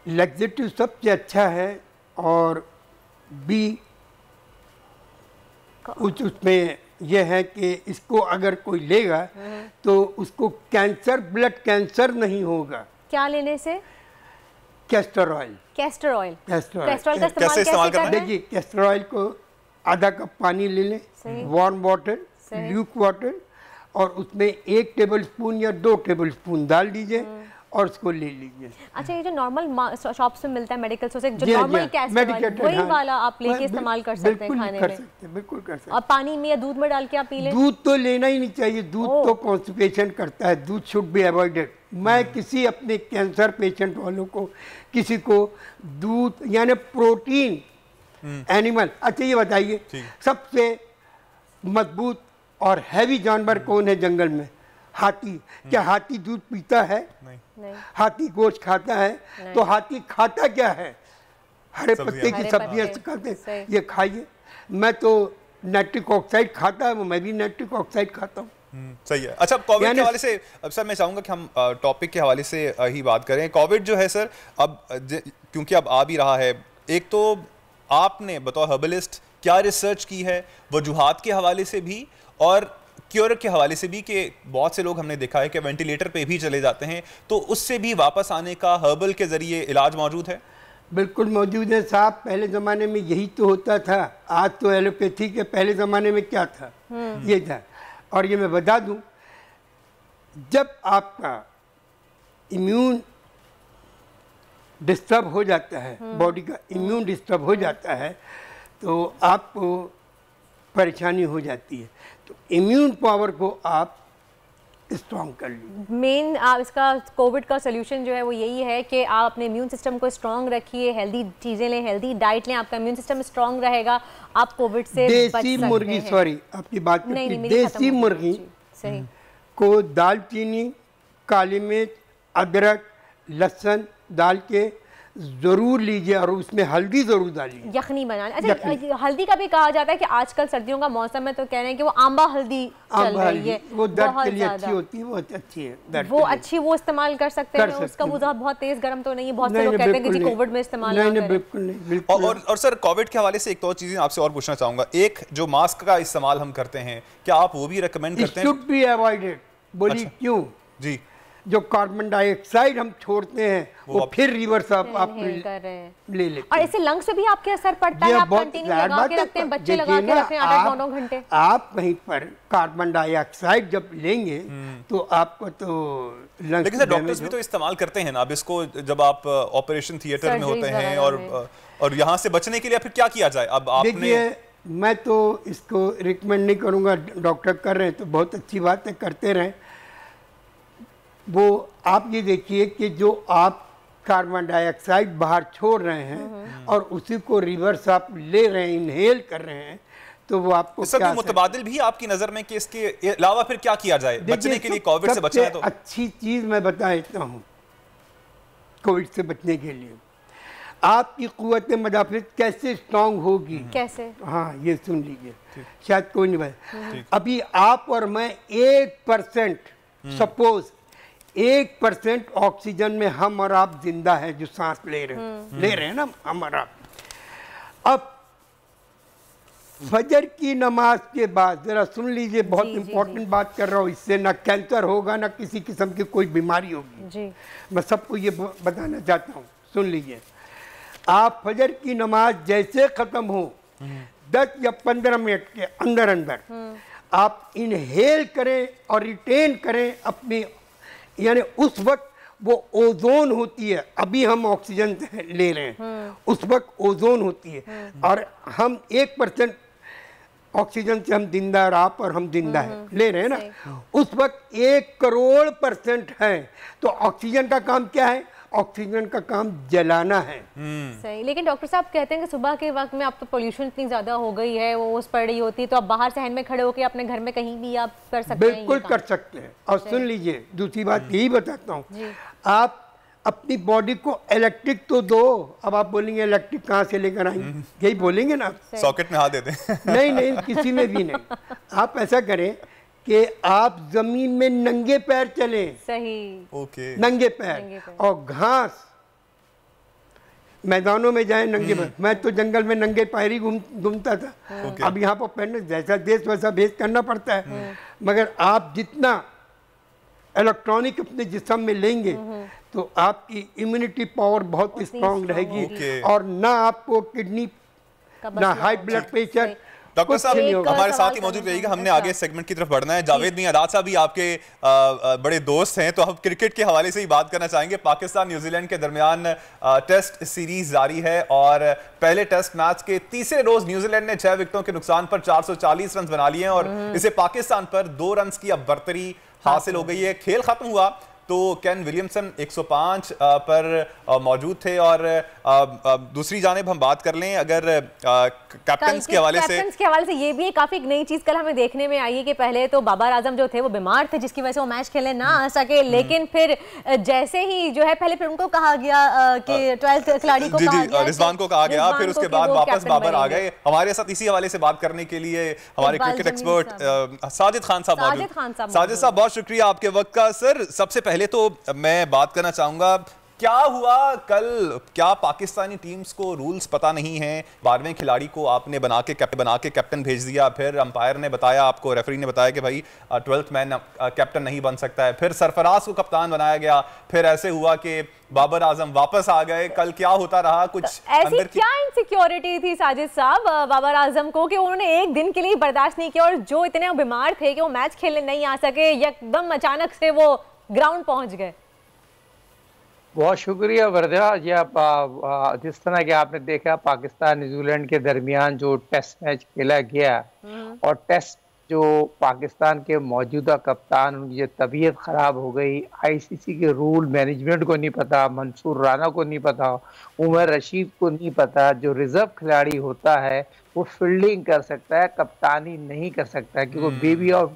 लैक्सेटिव सबसे अच्छा है, और भी कुछ उसमें यह है कि इसको अगर कोई लेगा तो उसको कैंसर, ब्लड कैंसर नहीं होगा। क्या लेने से? Castor oil. कैस्टर ऑयल का इस्तेमाल कैसे करना है? देखिए, कैस्टर ऑयल को आधा कप पानी ले लें, वार्म वाटर, ल्यूक वाटर, और उसमें 1 टेबल स्पून या 2 टेबल स्पून डाल दीजिए और उसको ले लीजिए। अच्छा, ये जो नॉर्मल शॉप्स में मिलता है, मेडिकल से, जो नॉर्मल कैस्टर ऑयल, वही वाला आप लेके इस्तेमाल कर सकते हैं खाने में? बिल्कुल कर सकते हैं। और पानी में या दूध में डाल के आप पी लें? दूध तो लेना ही नहीं चाहिए, दूध तो कॉन्स्टिपेशन करता है, दूध शुड बी अवॉइडेड। मैं किसी अपने कैंसर पेशेंट वालों को, किसी को दूध यानी प्रोटीन एनिमल, अच्छा ये बताइए, सबसे मजबूत और हैवी जानवर कौन है जंगल में? हाथी। क्या हाथी दूध पीता है? नहीं। हाथी गोश्त खाता है? तो हाथी खाता क्या है? हरे पत्ते की सब्जियां खाते हैं। ये खाइए। मैं तो नाइट्रिक ऑक्साइड खाता है, मैं भी नाइट्रिक ऑक्साइड खाता हूँ। सही है। अच्छा, कोविड के हवाले से अब सर मैं चाहूँगा कि हम टॉपिक के हवाले से ही बात करें। कोविड जो है सर, अब क्योंकि अब आ भी रहा है, एक तो आपने बतौर हर्बलिस्ट क्या रिसर्च की है वजूहात के हवाले से भी और क्योर के हवाले से भी, कि बहुत से लोग हमने देखा है कि वेंटिलेटर पे भी चले जाते हैं, तो उससे भी वापस आने का हर्बल के जरिए इलाज मौजूद है? बिल्कुल मौजूद है साहब। पहले ज़माने में यही तो होता था, आज तो एलोपैथी के, पहले ज़माने में क्या था, ये था। और ये मैं बता दूं, जब आपका इम्यून डिस्टर्ब हो जाता है, बॉडी का इम्यून डिस्टर्ब हो जाता है, तो आपको परेशानी हो जाती है। तो इम्यून पावर को आप स्ट्रॉन्ग कर लीजिए। मेन आप इसका कोविड का सोल्यूशन जो है वो यही है कि आप अपने इम्यून सिस्टम को स्ट्रॉन्ग रखिए, हेल्दी चीज़ें लें, हेल्दी डाइट लें, आपका इम्यून सिस्टम स्ट्रॉन्ग रहेगा, आप कोविड से बच सकते हैं। देसी मुर्गी, सॉरी आपकी बात नहीं, देसी मुर्गी सही को दालचीनी, काली मिर्च, अदरक, लहसुन डाल के जरूर लीजिए और उसमें हल्दी जरूर डालिए। यखनी बना। अच्छा, हल्दी का भी कहा जाता है कि आजकल सर्दियों का मौसम है तो कह रहे हैं कि वो आंबा हल्दी चल रही है, वो दर्द के लिए अच्छी होती है, वो अच्छी है, वो अच्छी, वो इस्तेमाल कर सकते हैं। उसका वो बहुत तेज गर्म तो नहीं है, बहुत से लोग कहते हैं कि जी कोविड में इस्तेमाल नहीं, बिल्कुल नहीं। और सर कोविड के हवाले से एक तो चीजें आपसे और पूछना चाहूंगा। एक जो मास्क का इस्तेमाल हम करते हैं, क्या आप वो भी रेकमेंड करते हैं? Should be avoided. बोलिए क्यों? जी, जो कार्बन डाइऑक्साइड हम छोड़ते हैं वो फिर रिवर्स आप ले लेते हैं, और इससे लंग्स पे भी आपके असर पड़ता है। आप कंटिन्यू लगा के रखते हैं, बच्चे लगा के रखते हैं 8-9 घंटे। आप वहीं पर कार्बन डाइऑक्साइड जब लेंगे तो आपको तो लंग्स। लेकिन सर डॉक्टर्स भी तो इस्तेमाल करते हैं ना अब इसको, जब आप ऑपरेशन थिएटर में होते हैं, और यहाँ से बचने के लिए फिर क्या किया जाए? अब आपने, देखिए मैं तो इसको रिकमेंड नहीं करूँगा, डॉक्टर कर रहे हैं तो बहुत अच्छी बात है, करते रहें। वो आप ये देखिए कि जो आप कार्बन डाइऑक्साइड बाहर छोड़ रहे हैं और उसी को रिवर्स आप ले रहे हैं, इनहेल कर रहे हैं, तो वो आपको क्या मुतबादिल भी आपकी नजर में कि इसके अलावा फिर क्या किया जाए बचने के लिए? कोविड से बचना है तो अच्छी चीज मैं बता देता हूँ। कोविड से बचने के लिए आपकी कुव्वत मदाफियत कैसे स्ट्रांग होगी, कैसे? हाँ, ये सुन लीजिए, शायद कोई नहीं भाई। अभी आप और मैं 1% सपोज 1% ऑक्सीजन में हम और आप जिंदा है, जो सांस ले रहे हैं ना हम और आप। अब फजर की नमाज के बाद जरा सुन लीजिए, बहुत इंपॉर्टेंट बात कर रहा हूँ, इससे ना कैंसर होगा ना किसी किस्म की कोई बीमारी होगी। मैं सबको ये बताना चाहता हूँ, सुन लीजिए। आप फजर की नमाज जैसे खत्म हो 10 या 15 मिनट के अंदर अंदर आप इनहेल करें और रिटेन करें अपनी, यानी उस वक्त वो ओजोन होती है, अभी हम ऑक्सीजन ले रहे हैं, उस वक्त ओजोन होती है और हम 1% ऑक्सीजन से हम जिंदा, और आप और हम जिंदा है ले रहे हैं ना, उस वक्त 1 करोड़% है। तो ऑक्सीजन का काम क्या है? ऑक्सीजन का काम जलाना है। सही। लेकिन डॉक्टर साहब कहते हैं कि सुबह के वक्त में अब तो पोल्यूशन इतनी ज्यादा हो गई है, वो ओस पड़ रही होती है, तो आप बाहर सहन में खड़े होकर अपने घर में कहीं भी आप कर सकते हैं। बिल्कुल कर सकते हैं। और सुन लीजिए, दूसरी बात यही बताता हूँ, आप अपनी बॉडी को इलेक्ट्रिक तो दो। अब आप बोलेंगे इलेक्ट्रिक कहाँ से लेकर आएंगे, यही बोलेंगे ना, सॉकेट में हाथ दे दें। नहीं, किसी में भी नहीं। आप ऐसा करें कि आप जमीन में नंगे पैर चलें। सही। ओके। नंगे पैर और घास, मैदानों में जाएं नंगे पैर। मैं तो जंगल में नंगे पैर ही घूमता था। अब यहाँ पर पहनने जैसा देश वैसा भेष करना पड़ता है, मगर आप जितना इलेक्ट्रॉनिक अपने जिस्म में लेंगे तो आपकी इम्यूनिटी पावर बहुत स्ट्रांग रहेगी और ना आपको किडनी, ना हाई ब्लड प्रेशर। डॉक्टर साहब हमारे साथ ही मौजूद रहिएगा, हमने आगे सेगमेंट की तरफ बढ़ना है। जावेद मियादाद साहब भी आपके बड़े दोस्त हैं, तो हम क्रिकेट के हवाले से ही बात करना चाहेंगे। पाकिस्तान न्यूजीलैंड के दरमियान टेस्ट सीरीज जारी है और पहले टेस्ट मैच के तीसरे रोज न्यूजीलैंड ने 6 विकेटों के नुकसान पर 440 रन बना लिए हैं और इसे पाकिस्तान पर 2 रन की अब बर्तरी हासिल हो गई है। खेल खत्म हुआ तो केन विलियमसन 105 पर मौजूद थे और दूसरी जानिब हम बात कर लें अगर कैप्टन्स के हवाले से ये भी काफी नई चीज कल हमें देखने में आई है कि पहले तो बाबर आजम जो थे वो बीमार थे, जिसकी वजह से वो मैच खेलने ना आ सके, लेकिन फिर जैसे ही जो है पहले फिर उनको कहा गया कि 12th खिलाड़ी को कहा गया, रिजवान को कहा गया, फिर उसके बाद वापस बाबर आ गए। हमारे साथ इसी हवाले से बात करने के लिए हमारे क्रिकेट एक्सपर्ट साजिद खान साहब मौजूद। साजिद साहब बहुत शुक्रिया आपके वक्त का। सर सबसे पहले तो मैं बात करना चाहूंगा क्या हुआ कल? क्या पाकिस्तानी टीम्स को रूल्स पता नहीं है? 12वें खिलाड़ी को आपने बना के कैप्टन भेज दिया, फिर अंपायर ने बताया आपको, रेफरी ने बताया कि भाई 12th मैन कैप्टन नहीं बन सकता है, फिर सरफराज को कप्तान बनाया गया, फिर ऐसे हुआ कि बाबर आजम वापस आ गए। कल क्या होता रहा? कुछ ऐसी क्या इनसिक्योरिटी थी साजिद साहब बाबर आजम को कि उन्होंने एक दिन के लिए बर्दाश्त नहीं किया, और जो इतने बीमार थे कि वो मैच खेलने नहीं आ सके, एकदम अचानक से वो ग्राउंड पहुंच गए? बहुत शुक्रिया वर्दा जी। आप जिस तरह के आपने देखा पाकिस्तान न्यूजीलैंड के दरमियान जो टेस्ट मैच खेला गया, और टेस्ट जो पाकिस्तान के मौजूदा कप्तान, उनकी जो तबीयत ख़राब हो गई, आईसीसी के रूल मैनेजमेंट को नहीं पता, मंसूर राना को नहीं पता, उमर रशीद को नहीं पता। जो रिजर्व खिलाड़ी होता है वो फील्डिंग कर सकता है, कप्तानी नहीं कर सकता है, क्योंकि बेबी ऑफ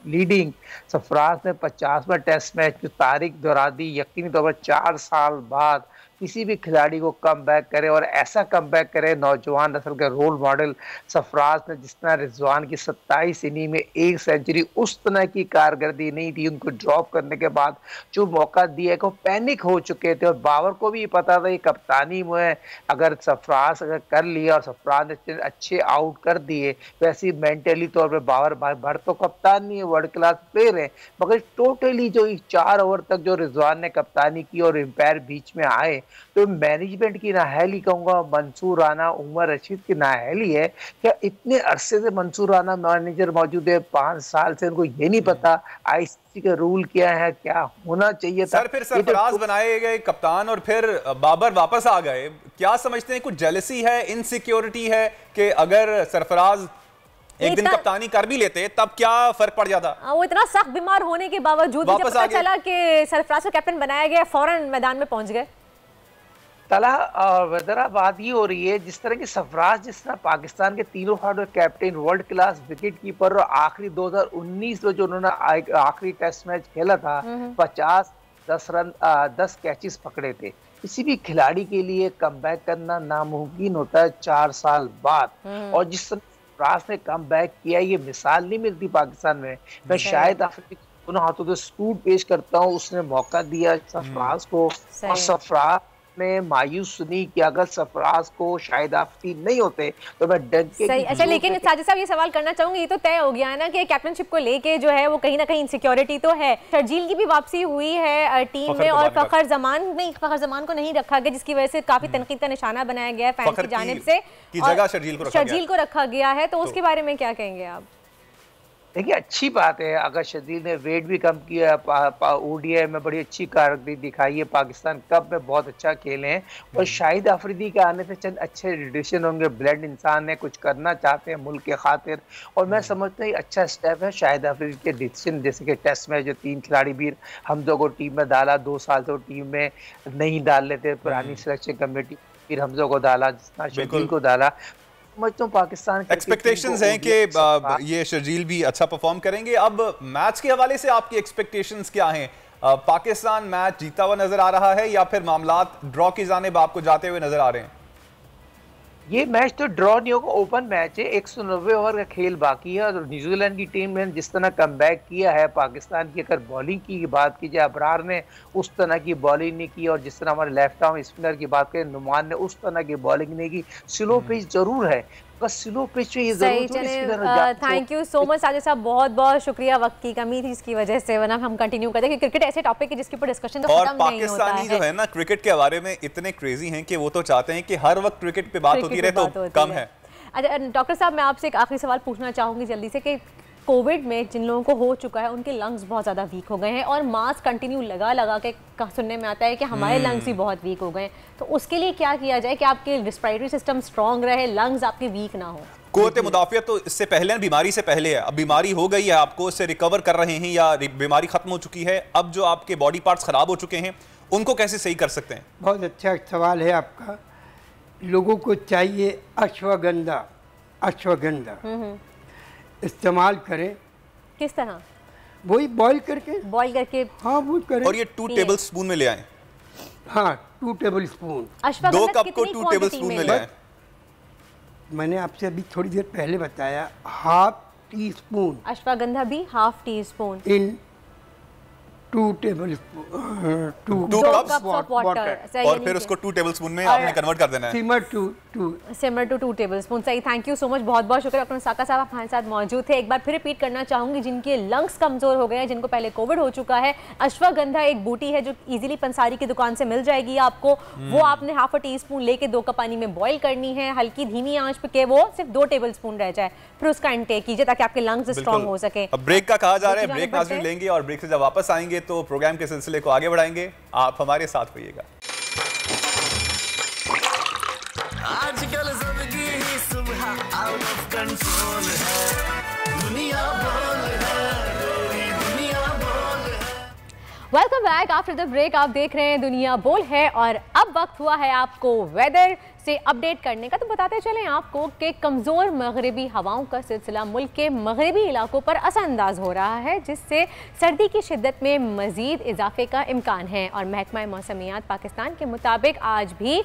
लीडिंग सरफराज ने 50वां टेस्ट मैच की तारीख दोहरा दी। यकीनी तौर पर 4 साल बाद किसी भी खिलाड़ी को कम बैक करे, और ऐसा कम बैक करे नौजवान नस्ल के रोल मॉडल सरफराज ने, जिस तरह रिजवान की 27 इनिंग में 1 सेंचुरी, उस तरह की कारकर्दगी नहीं थी। उनको ड्रॉप करने के बाद जो मौका दिया है, पैनिक हो चुके थे, और बाबर को भी पता था कि कप्तानी में अगर सरफराज कर लिया और सरफराज ने अच्छे आउट कर दिए, वैसे मेंटली तौर पर बाबर भर तो कप्तान नहीं है, वर्ल्ड क्लास प्लेयर है, मगर टोटली जो 4 ओवर तक जो रिजवान ने कप्तानी की और एम्पायर बीच में आए, तो मैनेजमेंट की नाअहली कहूँगा, मंसूर राना, उमर रशीद की नाअहली है। क्या इतने अरसे से मंसूर राना मैनेजर मौजूद है, 5 साल से, उनको ये नहीं पता आईसीसी का रूल क्या है, क्या होना चाहिए था? सर फिर सरफराज बनाए गए कप्तान और फिर बाबर वापस आ गए, क्या समझते हैं? कुछ जेलसी है, इनसिक्योरिटी है कि अगर सरफराज एक दिन कप्तानी कर भी लेते तब क्या फर्क पड़ जाता? वो इतना सख्त बीमार होने के बावजूद जब पता चला कि सरफराज को कैप्टन बनाया गया, फौरन मैदान में पहुंच गए। तला और वदरा बात ये हो रही है, जिस तरह की सरफराज, जिस तरह पाकिस्तान के तीनों hard captain, world class wicket keeper, और आखिरी 2019 में जो उन्होंने आखिरी टेस्ट मैच खेला था, 10 कैचेस पकड़े थे। किसी भी खिलाड़ी के लिए कमबैक करना नामुमकिन होता है 4 साल बाद, और जिस तरह सरफराज ने कमबैक किया, ये मिसाल नहीं मिलती पाकिस्तान में। मैं शायद अफ्रीदी दोनों हाथों से सलूट पेश करता हूँ, उसने मौका दिया सरफराज को, और सरफराज ने मायूस सुनी कि अगर सरफराज को शायद आफती नहीं होते तो मैं डर के। सही, अच्छा, लेकिन साजिद साहब ये सवाल करना चाहूंगी, ये तो तय हो गया है ना कि कैप्टनशिप को लेके जो है वो कहीं ना कहीं इनसिक्योरिटी तो है। शर्जील की भी वापसी हुई है टीम में, और फखर जमान को नहीं रखा गया, जिसकी वजह से काफी तनकीद का निशाना बनाया गया है फैंस की जानिब से, शर्जील को रखा गया है, तो उसके बारे में क्या कहेंगे आप? देखिए, अच्छी बात है, अगर शर्जील ने वेट भी कम किया, ओडीआई में बड़ी अच्छी कारकर्दगी दिखाई है, पाकिस्तान कप में बहुत अच्छा खेले हैं, और शाहिद अफरीदी के आने से चंद अच्छे एडिशन होंगे। ब्लड इंसान है, कुछ करना चाहते हैं मुल्क के खातिर, और मैं समझता हूँ अच्छा स्टेप है शाहिद अफरीदी के डिसीजन, जैसे कि टेस्ट में जो 3 खिलाड़ी भी हमजो को टीम में डाला, 2 साल से वो टीम में नहीं डाल लेते, पुरानी सिलेक्शन कमेटी फिर हमजो को डाला, जितना शर्जील को डाला। पाकिस्तान एक्सपेक्टेशंस हैं कि ये शर्जील भी अच्छा परफॉर्म करेंगे। अब मैच के हवाले से आपकी एक्सपेक्टेशंस क्या हैं? पाकिस्तान मैच जीता हुआ नजर आ रहा है या फिर मामलात ड्रॉ की जानिब आपको जाते हुए नजर आ रहे हैं? ये मैच तो ड्रॉ नहीं होगा, ओपन मैच है, 190 ओवर का खेल बाकी है, और न्यूजीलैंड की टीम ने जिस तरह कमबैक किया है, पाकिस्तान की अगर बॉलिंग की बात की जाए, अबरार ने उस तरह की बॉलिंग नहीं की, और जिस तरह हमारे लेफ्ट आर्म स्पिनर की बात करें, नुमान ने उस तरह की बॉलिंग नहीं की। स्लो पिच जरूर है, स्लो पिच पे ये जरूर। Thank you so much Sajid साहब, बहुत बहुत शुक्रिया। वक्त की कमी थी जिसकी वजह से, वरना हम कंटिन्यू करते हैं, क्रिकेट ऐसे टॉपिक है जिसके ऊपर डिस्कशन तो खत्म नहीं होता है। पाकिस्तानी जो है ना क्रिकेट के बारे में इतने क्रेजी हैं कि वो तो चाहते हैं कि हर वक्त क्रिकेट पे बात होती रहे, तो कम है। अच्छा डॉक्टर साहब, मैं आपसे एक आखिरी सवाल पूछना चाहूंगी जल्दी से, कि कोविड में जिन लोगों को हो चुका है उनके लंग्स बहुत ज़्यादा वीक हो गए हैं, और मास्क कंटिन्यू लगा के सुनने में आता है कि हमारे लंग्स भी बहुत वीक हो गए हैं, तो उसके लिए क्या किया जाए कि आपके रिस्पिरेटरी सिस्टम स्ट्रॉन्ग रहे, लंग्स आपके वीक ना हो? कुव्वत मुदाफियत तो इससे पहले, बीमारी से पहले है। अब बीमारी हो गई है, आपको इससे रिकवर कर रहे हैं या बीमारी खत्म हो चुकी है, अब जो आपके बॉडी पार्ट्स खराब हो चुके हैं उनको कैसे सही कर सकते हैं? बहुत अच्छा सवाल है आपका। लोगों को चाहिए अश्वगंधा इस्तेमाल करें। किस तरह? वही बॉईल करके। हाँ, वो करें। और ये 2 टेबल स्पून में ले आए। हाँ, 2 टेबल स्पून। 2 कप को 2 टेबल स्पून में ले आए। मैंने आपसे अभी थोड़ी देर पहले बताया, ½ टीस्पून अश्वगंधा भी ½ teaspoon 2 table two cups of water और फिर उसको 2 टेबलस्पून में आपने कन्वर्ट कर देना है। सिमर टू 2 टेबलस्पून। सही, थैंक यू सो मच, बहुत बहुत शुक्रिया। डॉक्टर साका साहब हमारे साथ मौजूद थे। एक बार फिर रिपीट करना चाहूंगी, जिनके लंग्स कमजोर हो गए हैं, जिनको पहले कोविड हो चुका है, अश्वगंधा एक बूटी है जो इजीली पंसारी की दुकान से मिल जाएगी आपको। वो आपने हाफ अ टी स्पून लेके 2 कप पानी में बॉईल करनी है, हल्की धीमी आंच पे के वो सिर्फ 2 टेबलस्पून रह जाए, फिर उसका इंटेक कीजिए ताकि आपके लंग्स स्ट्रांग हो सके। अब ब्रेक का कहा जा रहा है, ब्रेक नाज़रीन लेंगे और ब्रेक से जब वापस आएंगे तो प्रोग्राम के सिलसिले को आगे बढ़ाएंगे। आप हमारे साथ होइएगा। आजकल जिंदगी ही सुबह आउट ऑफ कंट्रोल है, दुनिया बोल है, तेरी दुनिया बोल है। Welcome back after the break. आप देख रहे हैं दुनिया बोल है और अब वक्त हुआ है आपको वेदर से अपडेट करने का। तो बताते चलें आपको कि कमज़ोर मगरिबी हवाओं का सिलसिला मुल्क के मगरिबी इलाकों पर असरअंदाज हो रहा है, जिससे सर्दी की शिद्दत में मज़ीद इजाफे का इम्कान है। और महकमा मौसमियात पाकिस्तान के मुताबिक आज भी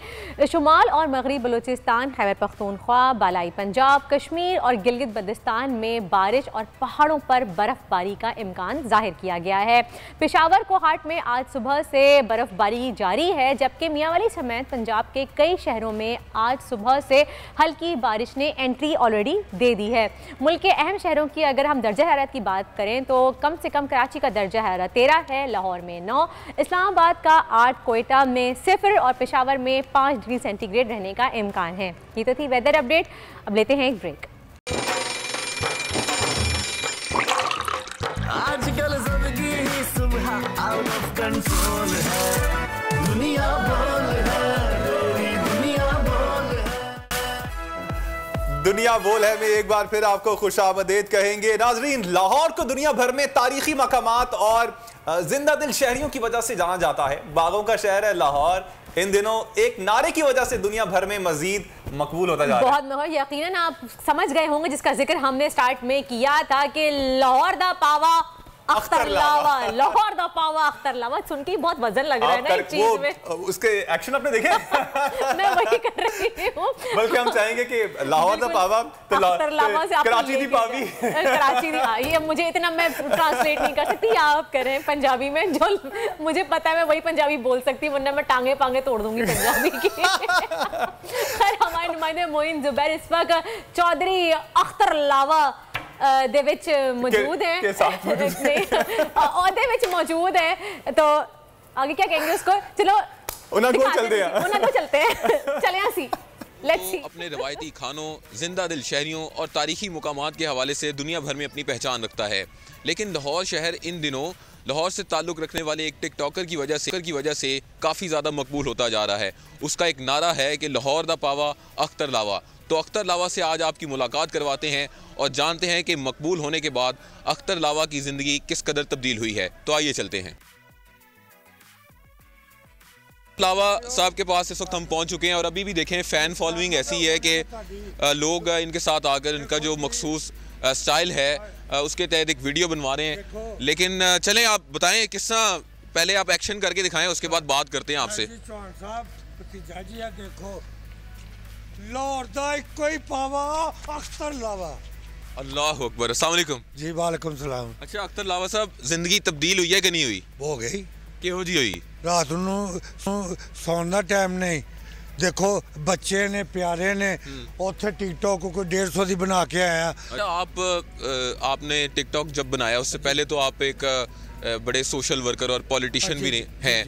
शुमाल और मगरबी बलूचिस्तान, खैबर पख्तूनख्वा, बालाई पंजाब, कश्मीर और गिलगित बल्तिस्तान में बारिश और पहाड़ों पर बर्फ़बारी का इम्कान जाहिर किया गया है। पेशावर कोहाट में आज सुबह से बर्फ़बारी जारी है, जबकि मियांवाली समेत पंजाब के कई शहरों में आज सुबह से हल्की बारिश ने एंट्री ऑलरेडी दे दी है। मुल्क के अहम शहरों की अगर हम दर्जा हरारत की बात करें तो कम से कम कराची का दर्जा हरारत 13 है, लाहौर में 9, इस्लामाबाद का 8, कोयटा में 0 और पेशावर में 5 डिग्री सेंटीग्रेड रहने का इम्कान है। ये तो थी वेदर अपडेट। अब लेते हैं एक ब्रेक। आजकल जिंदगी ही सुबह आउट ऑफ कंट्रोल है, दुनिया बोल है, तेरी दुनिया बोल है। दुनिया बोल है में एक बार फिर आपको खुशामदीद कहेंगे। नाजरीन, लाहौर को दुनिया भर में तारीखी मकामात और जिंदा दिल शहरियों की वजह से जाना जाता है। बागों का शहर है लाहौर इन दिनों एक नारे की वजह से दुनिया भर में मजीद मकबूल होता जा रहा है। बहुत यकीनन आप समझ गए होंगे जिसका जिक्र हमने स्टार्ट में किया था कि लाहौर दा पावा अख्तर लावा, लाहौर दा पावा अख्तर लावा। सुन के बहुत वजन लग रहा है ना इस चीज में। उसके एक्शन आपने देखे? मैं वही कर रही हूँ। बल्कि हम चाहेंगे कि लाहौर दा पावा तो अख्तर लावा से कराची दी पावी, कराची दी। ये मुझे इतना मैं ट्रांसलेट नहीं कर सकती, आप करें पंजाबी में। जो मुझे पता है मैं वही पंजाबी बोल सकती हूँ, वरना मैं टांगे पांगे तोड़ दूंगी पंजाबी की। खैर, हमारे नुमाइंदे मोइन जुबैर इस वक्त चौधरी अख्तर लावा दे विच मौजूद है और दे विच मौजूद है। तो आगे क्या कहेंगे उसको? चलो चलते हैं। चले आसी लेट्स सी। अपने रवायती खानों, जिंदा दिल शहरियों और तारीखी मुकामात के हवाले से दुनिया भर में अपनी पहचान रखता है, लेकिन लाहौर शहर इन दिनों लाहौर से ताल्लुक़ रखने वाले एक टिकटॉकर की वजह से काफ़ी ज़्यादा मकबूल होता जा रहा है। उसका एक नारा है कि लाहौर दा पावा अख्तर लावा। तो अख्तर लावा से आज आपकी मुलाकात करवाते हैं और जानते हैं कि मकबूल होने के बाद अख्तर लावा की ज़िंदगी किस कदर तब्दील हुई है। तो आइए चलते हैं। लावा साहब के पास इस वक्त हम पहुंच चुके हैं और अभी भी देखें फ़ैन फॉलोइंग ऐसी है कि लोग इनके साथ आकर इनका जो मखसूस स्टाइल है उसके तहत एक वीडियो बनवा रहे हैं। लेकिन चलें, आप बताएं किस्सा, पहले आप एक्शन करके दिखाएं, उसके बाद बात करते हैं आपसे। देखो लाहौर दा कोई पावा अख्तर लावा। अल्लाह अकबर। अस्सलाम वालेकुम। जी वालेकुम सलाम। अच्छा अख्तर लावा साहब, जिंदगी तब्दील हुई है कि नहीं हुई? हो गई। किहो जी हुई? रात नूं सौन दा टाइम नहीं, देखो बच्चे ने प्यारे ने उथे टिकटॉक को 150 दी बना के आया। आपने टिकटॉक जब बनाया उससे पहले तो आप एक बड़े सोशल वर्कर और पॉलिटिशियन भी हैं,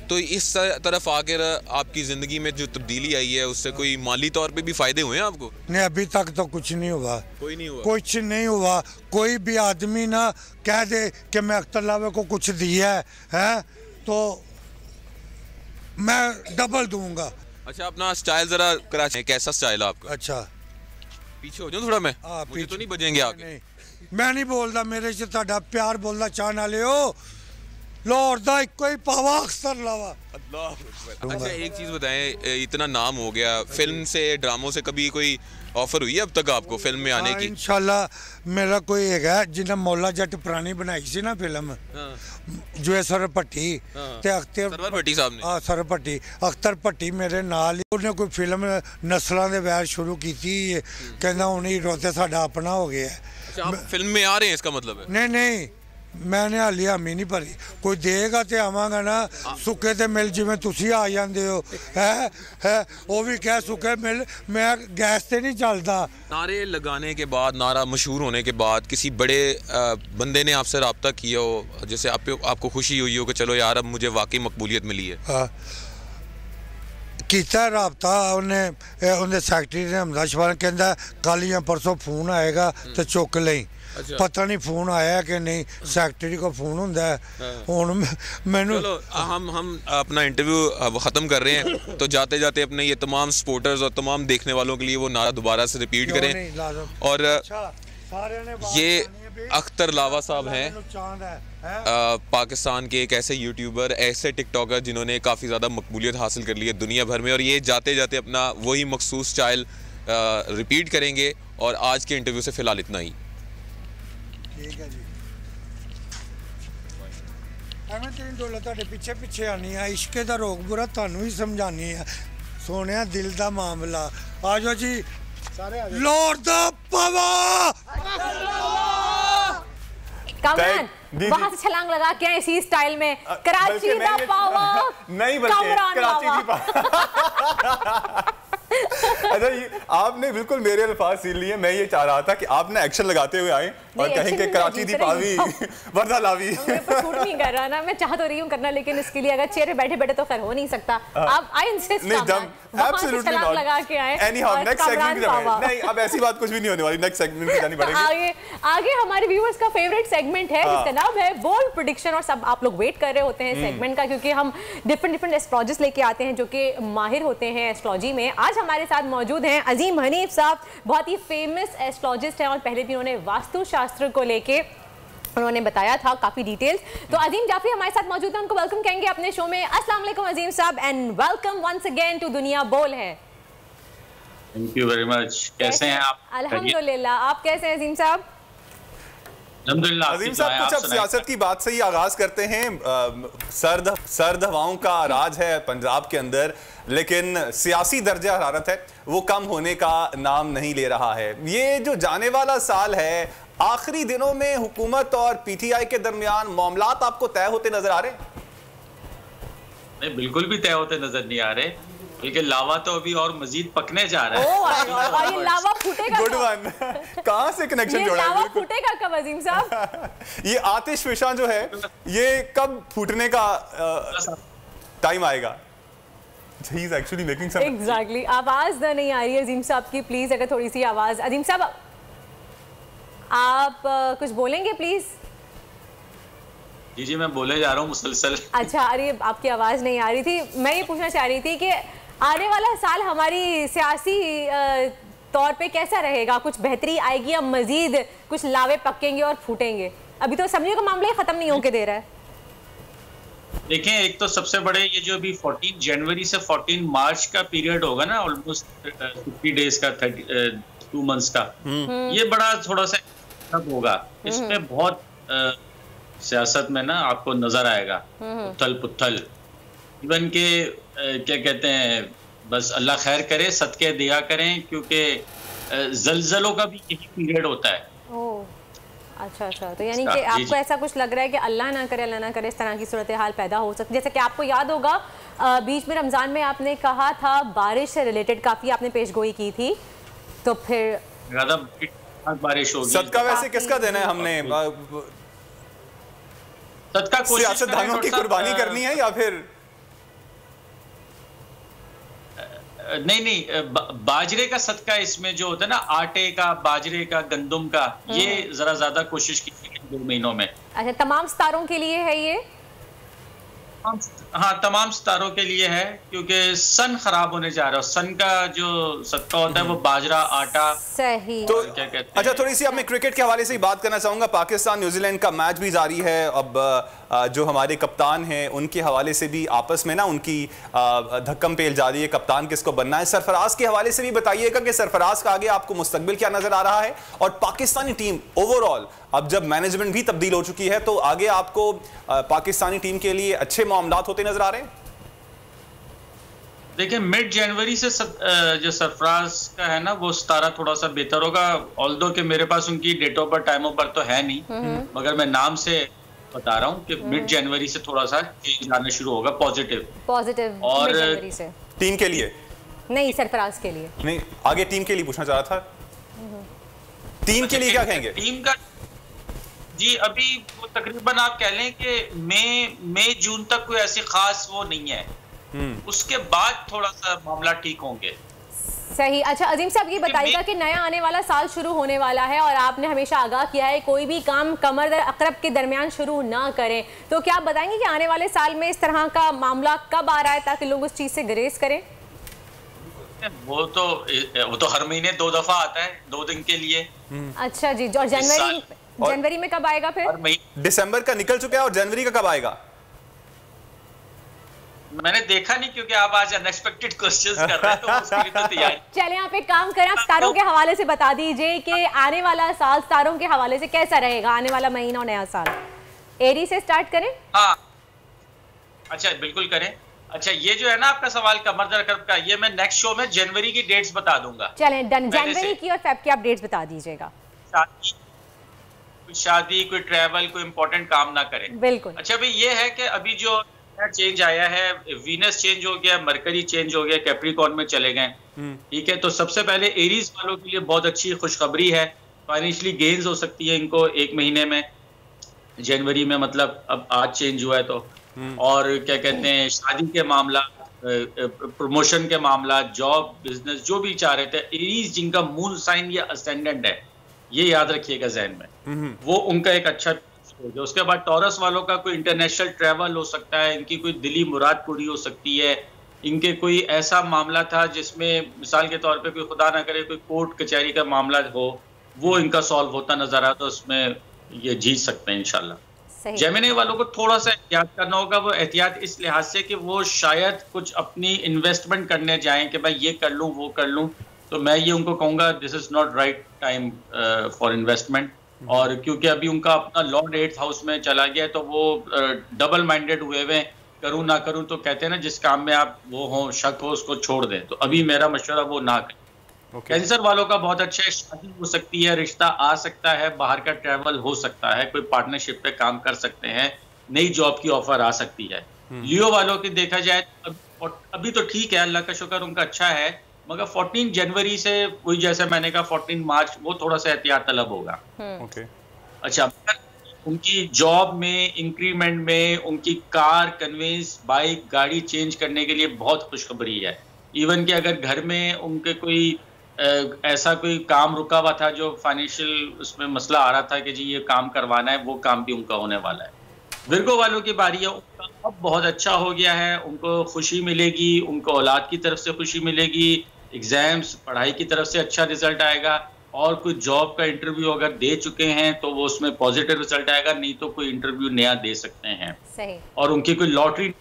तो इस तरफ आकर आपकी ज़िंदगी में जो तब्दीली आई है उससे कोई माली तौर पे भी फ़ायदे हुए हैं आपको? नहीं, अभी तक तो कुछ नहीं हुआ। कोई नहीं हुआ? कुछ नहीं हुआ। कोई भी आदमी ना कह दे कि मैं अख्तर लावे को कुछ दिया है तो मैं डबल दूंगा। अच्छा, अपना स्टाइल ज़रा कराची, कैसा स्टाइल है आपका? अच्छा, पीछे हो जाओ थोड़ा। मैं मुझे तो नहीं बजेंगे आगे। मैं नहीं बोलता, मेरे से ਤੁਹਾਡਾ प्यार बोलना चाहने वाले हो। लाहौर दा इको ही पावा अख्तर लावा। अल्लाह। अच्छा, एक चीज़ बताएं, इतना नाम हो गया, फिल्म से ड्रामों से कभी कोई ऑफर हुई है अब तक आपको फिल्म में आने की? इंशाल्लाह मेरा कोई है जिन्हें मौला जट पुरानी बनाई सी ना फिल्म, जो है सर भट्टी ते अख्तर भट्टी साहब ने। हाँ, सर भट्टी, अख्तर भट्टी मेरे नाल ही उन्हें कोई फिल्म नस्लों के वैर शुरू की थी, कहना हूँ हीरो ते साडा अपना हो गया है। अच्छा, आप फिल्म में आ रहे हैं इसका मतलब है? नहीं, मैंने हाली हामी नहीं भरी कोई देगा तो आवांगा ना सुके ते मिल जिवें तुसी आ जांदे हो है वो भी कह सुके मिल मैं गैस से नहीं चलता। नारे लगाने के बाद, नारा मशहूर होने के बाद किसी बड़े बंदे ने आपसे रब्ता किया हो जैसे आपको खुशी हुई हो कि चलो यार अब मुझे वाकई मकबूलियत मिली है? किया रबता उन्हें सैकटरी ने हमदा शवान कहता कल या परसों फोन आएगा तो चुक लें। पता नहीं फोन आया कि नहीं, सैकटरी को फोन होंदा है हुन मैनू। चलो हम अपना इंटरव्यू ख़त्म कर रहे हैं तो जाते जाते अपने ये तमाम सपोर्टर्स और तमाम देखने वालों के लिए वो नारा दोबारा से रिपीट करें। और ये अख्तर लावा साहब हैं पाकिस्तान के एक ऐसे यूट्यूबर, ऐसे टिकटॉकर जिन्होंने काफ़ी ज़्यादा मकबूलियत हासिल कर ली है दुनिया भर में, और ये जाते जाते अपना वही मखसूस स्टाइल रिपीट करेंगे। और आज के इंटरव्यू से फ़िलहाल इतना ही। ठीक है जी, एवं तेरी डोला तुहाडे पिछे पिछे आनी है, इश्के दा रोग बुरा तुहानू ही समझानी है, सोने दिल दा मामला। आ जाओ जी लॉर्ड दा पावर। कामरान वहां से छलांग लगा के इसी स्टाइल में कराची दा पावर नहीं बल्कि कराची दी पावर। अच्छा ये आपने बिल्कुल मेरे अल्फाज सील लिए। मैं ये चाह रहा था कि आप ना एक्शन लगाते हुए आए और कहें कि कराची दी पावी वर्दा लावी। शूट नहीं कर रहा ना, मैं चाह तो रही हूं करना, लेकिन इसके लिए अगर चेयर पे बैठे बैठे तो खैर हो नहीं सकता। आप आई इंसिस्ट एब्सोल्युटली नॉट लगा के आए। एनीहाउ नेक्स्ट सेगमेंट नहीं, अब ऐसी बात कुछ भी नहीं होने वाली। नेक्स्ट सेगमेंट पे जानी पड़ेगी। आगे हमारे व्यूअर्स का फेवरेट सेगमेंट है जिसका नाम है बोल्ड प्रेडिक्शन। और सब आप लोग वेट कर रहे होते हैं सेगमेंट का, क्योंकि हम डिफरेंट एस्ट्रोलॉजिस्ट लेके आते हैं जो कि माहिर होते हैं एस्ट्रोलॉजी में। आज हमारे साथ मौजूद हैं अजीम हनीफ साहब, बहुत ही फेमस एस्ट्रोलॉजिस्ट हैं और पहले भी उन्होंने वास्तु शास्त्र को लेके उन्होंने बताया था काफी डिटेल्स। तो अजीम जाफरी हमारे साथ मौजूद हैं, उनको वेलकम कहेंगे अपने शो में। अस्सलाम वालेकुम अजीम साहब and welcome once again to दुनिया बोल है। Thank you very much. कैसे हैं आप? अल्हम्दुलिल्लाह, आप कैसे हैं अजीम साहब? अजीम साहब कुछ अब सियासत की बात से ही आगाज करते हैं। सर्द हवाओं का राज है पंजाब के अंदर, लेकिन सियासी दर्जा हरारत है वो कम होने का नाम नहीं ले रहा है। ये जो जाने वाला साल है, आखिरी दिनों में हुकूमत और पीटीआई के दरमियान मामलात आपको तय होते नजर आ रहे? नहीं, बिल्कुल भी तय होते नजर नहीं आ रहे, बल्कि लावा तो अभी और मजीद पकने जा रहा है। और ये लावा फूटेगा गुड वन। कहां से कनेक्शन जोड़ा है? लावा फूटेगा कब अजीम साहब? ये आतिश फिशा जो है ये कब फूटने का टाइम आएगा? He is actually making some... Exactly. आवाज नहीं आ रही है अजीम साहब की, प्लीज अगर थोड़ी सी आवाज। अजीम साहब आप कुछ बोलेंगे प्लीज? जी मैं बोले जा रहा हूँ मुसलसल। अच्छा, अरे आपकी आवाज नहीं आ रही थी। मैं ये पूछना चाह रही थी कि आने वाला साल हमारी सियासी तौर पे कैसा रहेगा? कुछ बेहतरी आएगी या मजीद कुछ लावे पकेंगे और फूटेंगे? अभी तो समझिए का मामला ही खत्म नहीं होके दे रहा है। देखें, एक तो सबसे बड़े ये जो अभी 14 जनवरी से 14 मार्च का पीरियड होगा ना, ऑलमोस्ट 50 डेज का, 2 मंथ्स का, ये बड़ा थोड़ा सा होगा। इसमें बहुत सियासत में ना आपको नजर आएगा उथल पुथल। इवन के क्या कहते हैं, बस अल्लाह खैर करे, सदके दिया करें, क्योंकि जलजलों का भी यही पीरियड होता है। अच्छा, तो यानी कि आपको ऐसा कुछ लग रहा है कि अल्लाह ना करे इस तरह की सूरत हाल पैदा हो सकती है। जैसे कि आपको याद होगा बीच में रमजान में आपने कहा था बारिश से रिलेटेड काफी आपने पेशगोई की थी, तो फिर ज्यादा बारिश होगी। सदका वैसे किसका देना है? हमने सदका सियासतदानों की कुर्बानी करनी है या फिर नहीं, बाजरे का सदका इसमें जो होता है ना, आटे का, बाजरे का, गंदुम का, ये जरा ज्यादा कोशिश की 2 महीनों में। अच्छा, तमाम सितारों के लिए है ये? हाँ, तमाम सितारों के लिए है, क्योंकि सन खराब होने जा रहा है। सन का जो सदका होता है वो बाजरा, आटा। सही। तो क्या कहते हैं? अच्छा, थोड़ी सी अब मैं क्रिकेट के हवाले से ही बात करना चाहूंगा। पाकिस्तान न्यूजीलैंड का मैच भी जारी है। अब जो हमारे कप्तान हैं उनके हवाले से भी आपस में ना उनकी धक्कम पेल जा रही है, कप्तान किसको बनना है। सरफराज के हवाले से भी बताइएगा कि सरफराज का आगे आपको मुस्तकबिल क्या नजर आ रहा है, और पाकिस्तानी टीम ओवरऑल अब जब मैनेजमेंट भी तब्दील हो चुकी है तो आगे आपको पाकिस्तानी टीम के लिए अच्छे मामलात होते नजर आ रहे हैं? देखिए, मिड जनवरी से जो सरफराज का है ना, वो सितारा थोड़ा सा बेहतर होगा। ऑल्दो कि मेरे पास उनकी date of birth, time of birth तो है नहीं, मगर मैं नाम से बता रहा हूँ कि मिड जनवरी से थोड़ा सा चेंज आना शुरू होगा पॉजिटिव और जनवरी से। टीम के लिए नहीं, सरफराज के लिए नहीं, आगे टीम के लिए पूछना चाह रहा था। टीम के लिए क्या कहेंगे? टीम का जी अभी वो तकरीबन आप कह लें कि मई जून तक कोई ऐसी खास वो नहीं है, उसके बाद थोड़ा सा मामला ठीक होंगे। सही। अच्छा अजीम साहब ये बताइएगा कि नया आने वाला साल शुरू होने वाला है और आपने हमेशा आगाह किया है कोई भी काम कमर अकरब के दरमियान शुरू ना करें, तो क्या आप बताएंगे कि आने वाले साल में इस तरह का मामला कब आ रहा है ताकि लोग उस चीज से गुरेज करें? वो तो हर महीने 2 दफा आता है, 2 दिन के लिए। अच्छा जी, और जनवरी में कब आएगा फिर? दिसंबर का निकल चुका है और जनवरी का कब आएगा? मैंने देखा नहीं क्योंकि आप आज अनएक्सपेक्टेड क्वेश्चंस कर रहे हैं, तो उसके लिए तो तैयारी। चलिए आप एक काम करें, सितारों के हवाले से बता दीजिए कि आने वाला साल सितारों के हवाले से कैसा रहेगा, आने वाला महीना और नया साल। एरी से स्टार्ट करें। हाँ अच्छा बिल्कुल करें। अच्छा ये जो है ना आपका सवाल कमर दर अकरब का, ये मैं नेक्स्ट शो में जनवरी की डेट्स बता दूंगा। चलें डन, जनवरी की और फेब की आप डेट्स बता दीजिएगा। शादी कोई ट्रैवल कोई इंपॉर्टेंट काम ना करें। बिल्कुल। अच्छा भाई ये है कि अभी जो चेंज आया है, वीनस चेंज हो गया, मरकरी चेंज हो गया, कैप्रिकॉर्न में चले गए, ठीक है। तो सबसे पहले एरीज वालों के लिए बहुत अच्छी खुशखबरी है, फाइनेंशियली गेन्स हो सकती है इनको 1 महीने में, जनवरी में, मतलब अब आज चेंज हुआ है तो। और क्या कहते हैं, शादी के मामला, प्रमोशन के मामला, जॉब, बिजनेस, जो भी चाह रहे थे, एरीज जिनका मून साइन या असेंडेंट है, ये याद रखिएगा जहन में, वो उनका एक अच्छा हो गया। उसके बाद टॉरस वालों का कोई इंटरनेशनल ट्रैवल हो सकता है, इनकी कोई दिली मुराद पूरी हो सकती है, इनके कोई ऐसा मामला था जिसमें मिसाल के तौर पे कोई खुदा ना करे कोई कोर्ट कचहरी का मामला हो, वो इनका सॉल्व होता नजर आता, तो उसमें ये जीत सकते हैं इंशाल्लाह। जेमिनी वालों को थोड़ा सा एहतियात करना होगा। वो एहतियात इस लिहाज से कि वो शायद कुछ अपनी इन्वेस्टमेंट करने जाएं कि भाई ये कर लूँ वो कर लूँ, तो मैं ये उनको कहूँगा this is not right time for investment. और क्योंकि अभी उनका अपना लॉर्ड 8th हाउस में चला गया है, तो वो डबल माइंडेड हुए हुए, करूँ ना करूँ, तो कहते हैं ना जिस काम में आप वो हो शक हो उसको छोड़ दें, तो अभी मेरा मशवरा वो ना करें। कैंसर वालों का बहुत अच्छा है, शादी हो सकती है, रिश्ता आ सकता है, बाहर का ट्रैवल हो सकता है, कोई पार्टनरशिप पे काम कर सकते हैं, नई जॉब की ऑफर आ सकती है। लियो वालों की देखा जाए अभी तो ठीक है, अल्लाह का शुक्र उनका अच्छा है, मगर 14 जनवरी से वही जैसे मैंने कहा 14 मार्च वो थोड़ा सा एहतियात तलब होगा। अच्छा उनकी जॉब में, इंक्रीमेंट में, उनकी कार, कन्वेंस, बाइक, गाड़ी चेंज करने के लिए बहुत खुशखबरी है। इवन कि अगर घर में उनके कोई ऐसा कोई काम रुका हुआ था जो फाइनेंशियल उसमें मसला आ रहा था कि जी ये काम करवाना है, वो काम भी उनका होने वाला है। विर्गो वालों की बारी है, उनका अब बहुत अच्छा हो गया है, उनको खुशी मिलेगी, उनको औलाद की तरफ से खुशी मिलेगी, एग्जाम्स, पढ़ाई की तरफ से अच्छा रिजल्ट आएगा, और कोई जॉब का इंटरव्यू अगर दे चुके हैं तो वो उसमें पॉजिटिव रिजल्ट आएगा, नहीं तो कोई इंटरव्यू नया दे सकते हैं। सही। और उनकी कोई लॉटरी,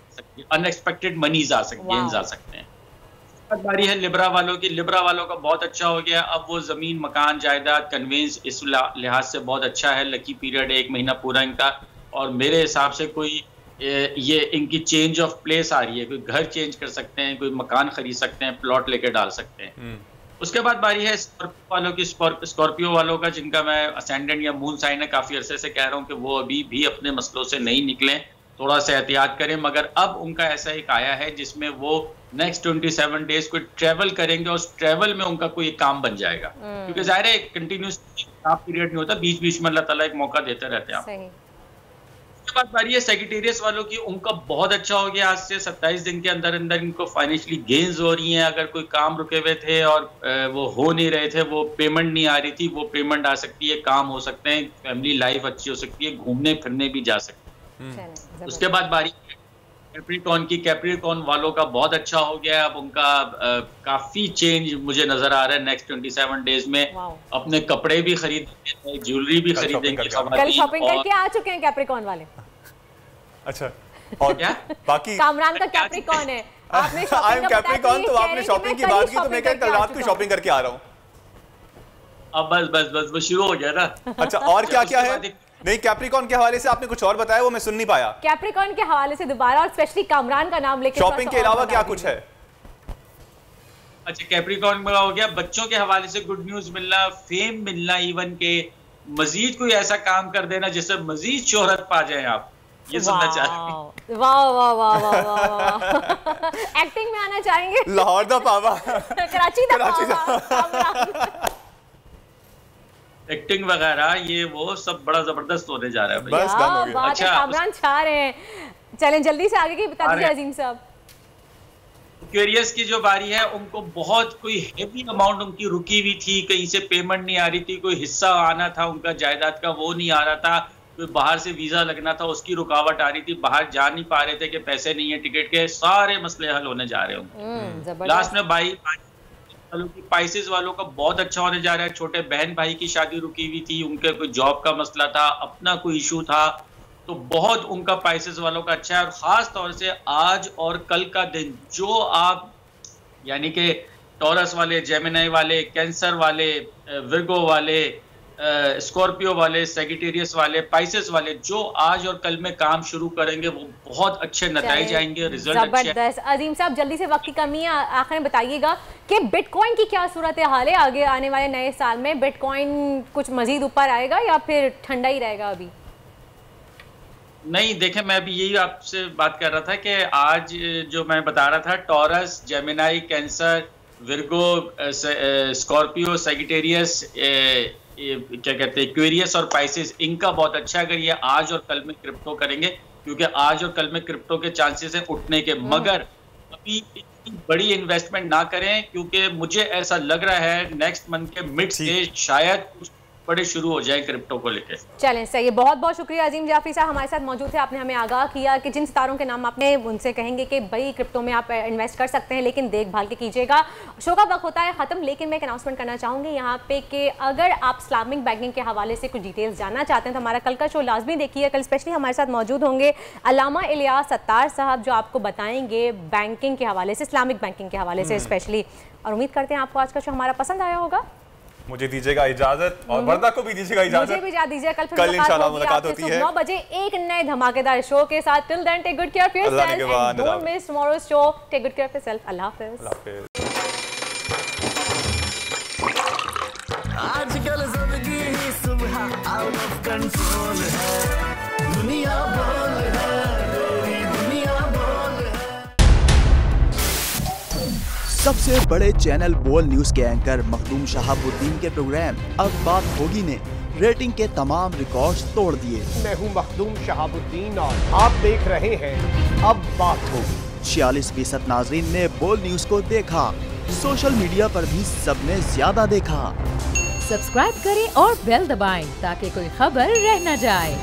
अनएक्सपेक्टेड मनीज आ सकती है, आ सकते हैं। बारी है लिब्रा वालों की, लिब्रा वालों का बहुत अच्छा हो गया, अब वो जमीन, मकान, जायदाद, कन्वेंस, इस लिहाज से बहुत अच्छा है। लकी पीरियड है 1 महीना पूरा इनका, और मेरे हिसाब से कोई ये इनकी चेंज ऑफ प्लेस आ रही है, कोई घर चेंज कर सकते हैं, कोई मकान खरीद सकते हैं, प्लॉट लेके डाल सकते हैं। उसके बाद बारी है स्कॉर्पियो वालों की, स्कॉर्पियो वालों का जिनका मैं असेंडेंट या मून साइन है, काफी अरसे से कह रहा हूँ कि वो अभी भी अपने मसलों से नहीं निकले, थोड़ा सा एहतियात करें। मगर अब उनका ऐसा एक आया है जिसमें वो नेक्स्ट 27 डेज कोई ट्रैवल करेंगे, और उस ट्रैवल में उनका कोई काम बन जाएगा, क्योंकि जाहिर है कंटिन्यूस पीरियड नहीं होता, बीच बीच में अल्लाह ताला एक मौका देते रहते हैं। उसके बाद बारी है सेक्रेटेरियस वालों की, उनका बहुत अच्छा हो गया, आज से 27 दिन के अंदर अंदर इनको फाइनेंशियली गेन्स हो रही हैं। अगर कोई काम रुके हुए थे और वो हो नहीं रहे थे, वो पेमेंट नहीं आ रही थी, वो पेमेंट आ सकती है, काम हो सकते हैं, फैमिली लाइफ अच्छी हो सकती है, घूमने फिरने भी जा सकते हैं। उसके बाद बारी कैप्रिकॉर्न की, कैप्रिकॉर्न वालों का बहुत अच्छा हो गया, अब उनका काफी चेंज मुझे नजर आ रहा है नेक्स्ट 27 डेज में। अपने कपड़े भी खरीदेंगे, ज्वेलरी भी खरीदेंगे, कल शॉपिंग करके आ चुके हैं कैप्रिकॉर्न वाले। अच्छा, और क्या बाकी कामरान का कैप्रिकॉर्न है, आपने शॉपिंग का कैप्रिकॉर्न, तो आपने शॉपिंग की बात की, तो मैं कल रात को शॉपिंग करके आ रहा हूँ। अब बस वो शुरू हो गया ना। अच्छा, और क्या क्या है? नहीं, कैप्रिकॉर्न के हवाले से आपने कुछ और बताया, वो मैं सुन नहीं पाया। कैप्रिकॉर्न के हवाले से दोबारा, और स्पेशली कामरान का नाम लेके शॉपिंग के अलावा क्या कुछ है? अच्छा, कैप्रिकॉर्न में हो गया, बच्चों के हवाले से गुड न्यूज मिलना, फेम मिलना, इवन के मजीद कोई ऐसा काम कर देना जिससे मजीद शोहरत पा जाए आप, ये सुनना चाह रहे हैं। वाह वाह वाह वाह वाह। एक्टिंग में आना चाहेंगे? लाहौर दा पावा, कराची दा पावा, एक्टिंग वगैरह ये वो सब बड़ा जबरदस्त होने जा रहा है। बस डन हो गया। अच्छा, कामरान छा रहे हैं। चलें जल्दी से आगे की बता दीजिए अजीम साहब। क्यूरियस की जो बारी है, उनको बहुत कोई हेवी अमाउंट उनकी रुकी हुई थी, कहीं से पेमेंट नहीं आ रही थी, कोई हिस्सा आना था उनका जायदाद का वो नहीं आ रहा था, कोई बाहर से वीजा लगना था उसकी रुकावट आ रही थी, बाहर जा नहीं पा रहे थे कि पैसे नहीं है टिकट के, सारे मसले हल होने जा रहे होंगे। लास्ट में भाई स्पाइसेस वालों का बहुत अच्छा होने जा रहा है। छोटे बहन भाई की शादी रुकी हुई थी, उनके कोई जॉब का मसला था, अपना कोई इशू था, तो बहुत उनका स्पाइसेस वालों का अच्छा है। और ख़ास तौर से आज और कल का दिन जो आप यानी कि टॉरस वाले, जेमिनी वाले, कैंसर वाले, विर्गो वाले, स्कॉर्पियो वाले, सेजिटेरियस वाले, स्पाइसेस वाले जो आज और कल में काम शुरू करेंगे वो बहुत अच्छे नतीजे आएंगे, रिजल्ट अच्छे। जबरदस्त। अजीम साहब जल्दी से, वक्त की कमी है, आखिर में बताइएगा कि बिटकॉइन की क्या सूरत हाल है आगे आने वाले नए साल में? बिटकॉइन कुछ मजीद ऊपर आएगा या फिर ठंडा ही रहेगा अभी? नहीं देखें, मैं अभी यही आपसे बात कर रहा था कि आज जो मैं बता रहा था, taurus, Gemini, cancer, Virgo, Scorpio, Sagittarius, क्या कहते हैं, एक्वेरियस और पाइसेस, इनका बहुत अच्छा, अगर ये आज और कल में क्रिप्टो करेंगे, क्योंकि आज और कल में क्रिप्टो के चांसेस हैं उठने के, मगर अभी इतनी बड़ी इन्वेस्टमेंट ना करें, क्योंकि मुझे ऐसा लग रहा है नेक्स्ट मंथ के मिड से शायद कुछ बड़े शुरू हो जाए क्रिप्टो को लेकर। चलें सही, बहुत बहुत शुक्रिया अजीम जाफरी साहब हमारे साथ मौजूद थे। आपने हमें आगाह किया कि जिन सितारों के नाम आपने उनसे कहेंगे कि भाई क्रिप्टो में आप इन्वेस्ट कर सकते हैं, लेकिन देखभाल के कीजिएगा। शो का वक्त होता है ख़त्म, लेकिन मैं एक अनाउंसमेंट करना चाहूँगी यहाँ पे कि अगर आप इस्लामिक बैंकिंग के हवाले से कुछ डिटेल्स जानना चाहते हैं तो हमारा कल का शो लाजमी देखिए। कल स्पेशली हमारे साथ मौजूद होंगे अल्लामा इलियास सत्तार साहब, जो आपको बताएंगे बैंकिंग के हवाले से, इस्लामिक बैंकिंग के हवाले से स्पेशली। और उम्मीद करते हैं आपको आज का शो हमारा पसंद आया होगा। मुझे दीजिएगा इजाजत और वर्दा को भी दीजिएगा इजाजत। मुझे भी इजाजत दीजिए। कल इंशाल्लाह मुलाकात होती है 9 बजे एक नए धमाकेदार शो के साथ। Till then take good care of yourself and don't miss tomorrow's show. Take good care of yourself. अल्लाह हाफिज। आजकल जिंदगी ही सुबह आउट ऑफ कंट्रोल है, दुनिया बोल है, दुनिया बोल है। सबसे बड़े चैनल बोल न्यूज के एंकर मखदूम शहाबुद्दीन के प्रोग्राम अब बात होगी ने रेटिंग के तमाम रिकॉर्ड्स तोड़ दिए। मैं हूं मखदूम शहाबुद्दीन और आप देख रहे हैं अब बात होगी। 46% नाजरीन ने बोल न्यूज को देखा। सोशल मीडिया पर भी सबने ज्यादा देखा। सब्सक्राइब करें और बेल दबाएं ताकि कोई खबर रह न जाए।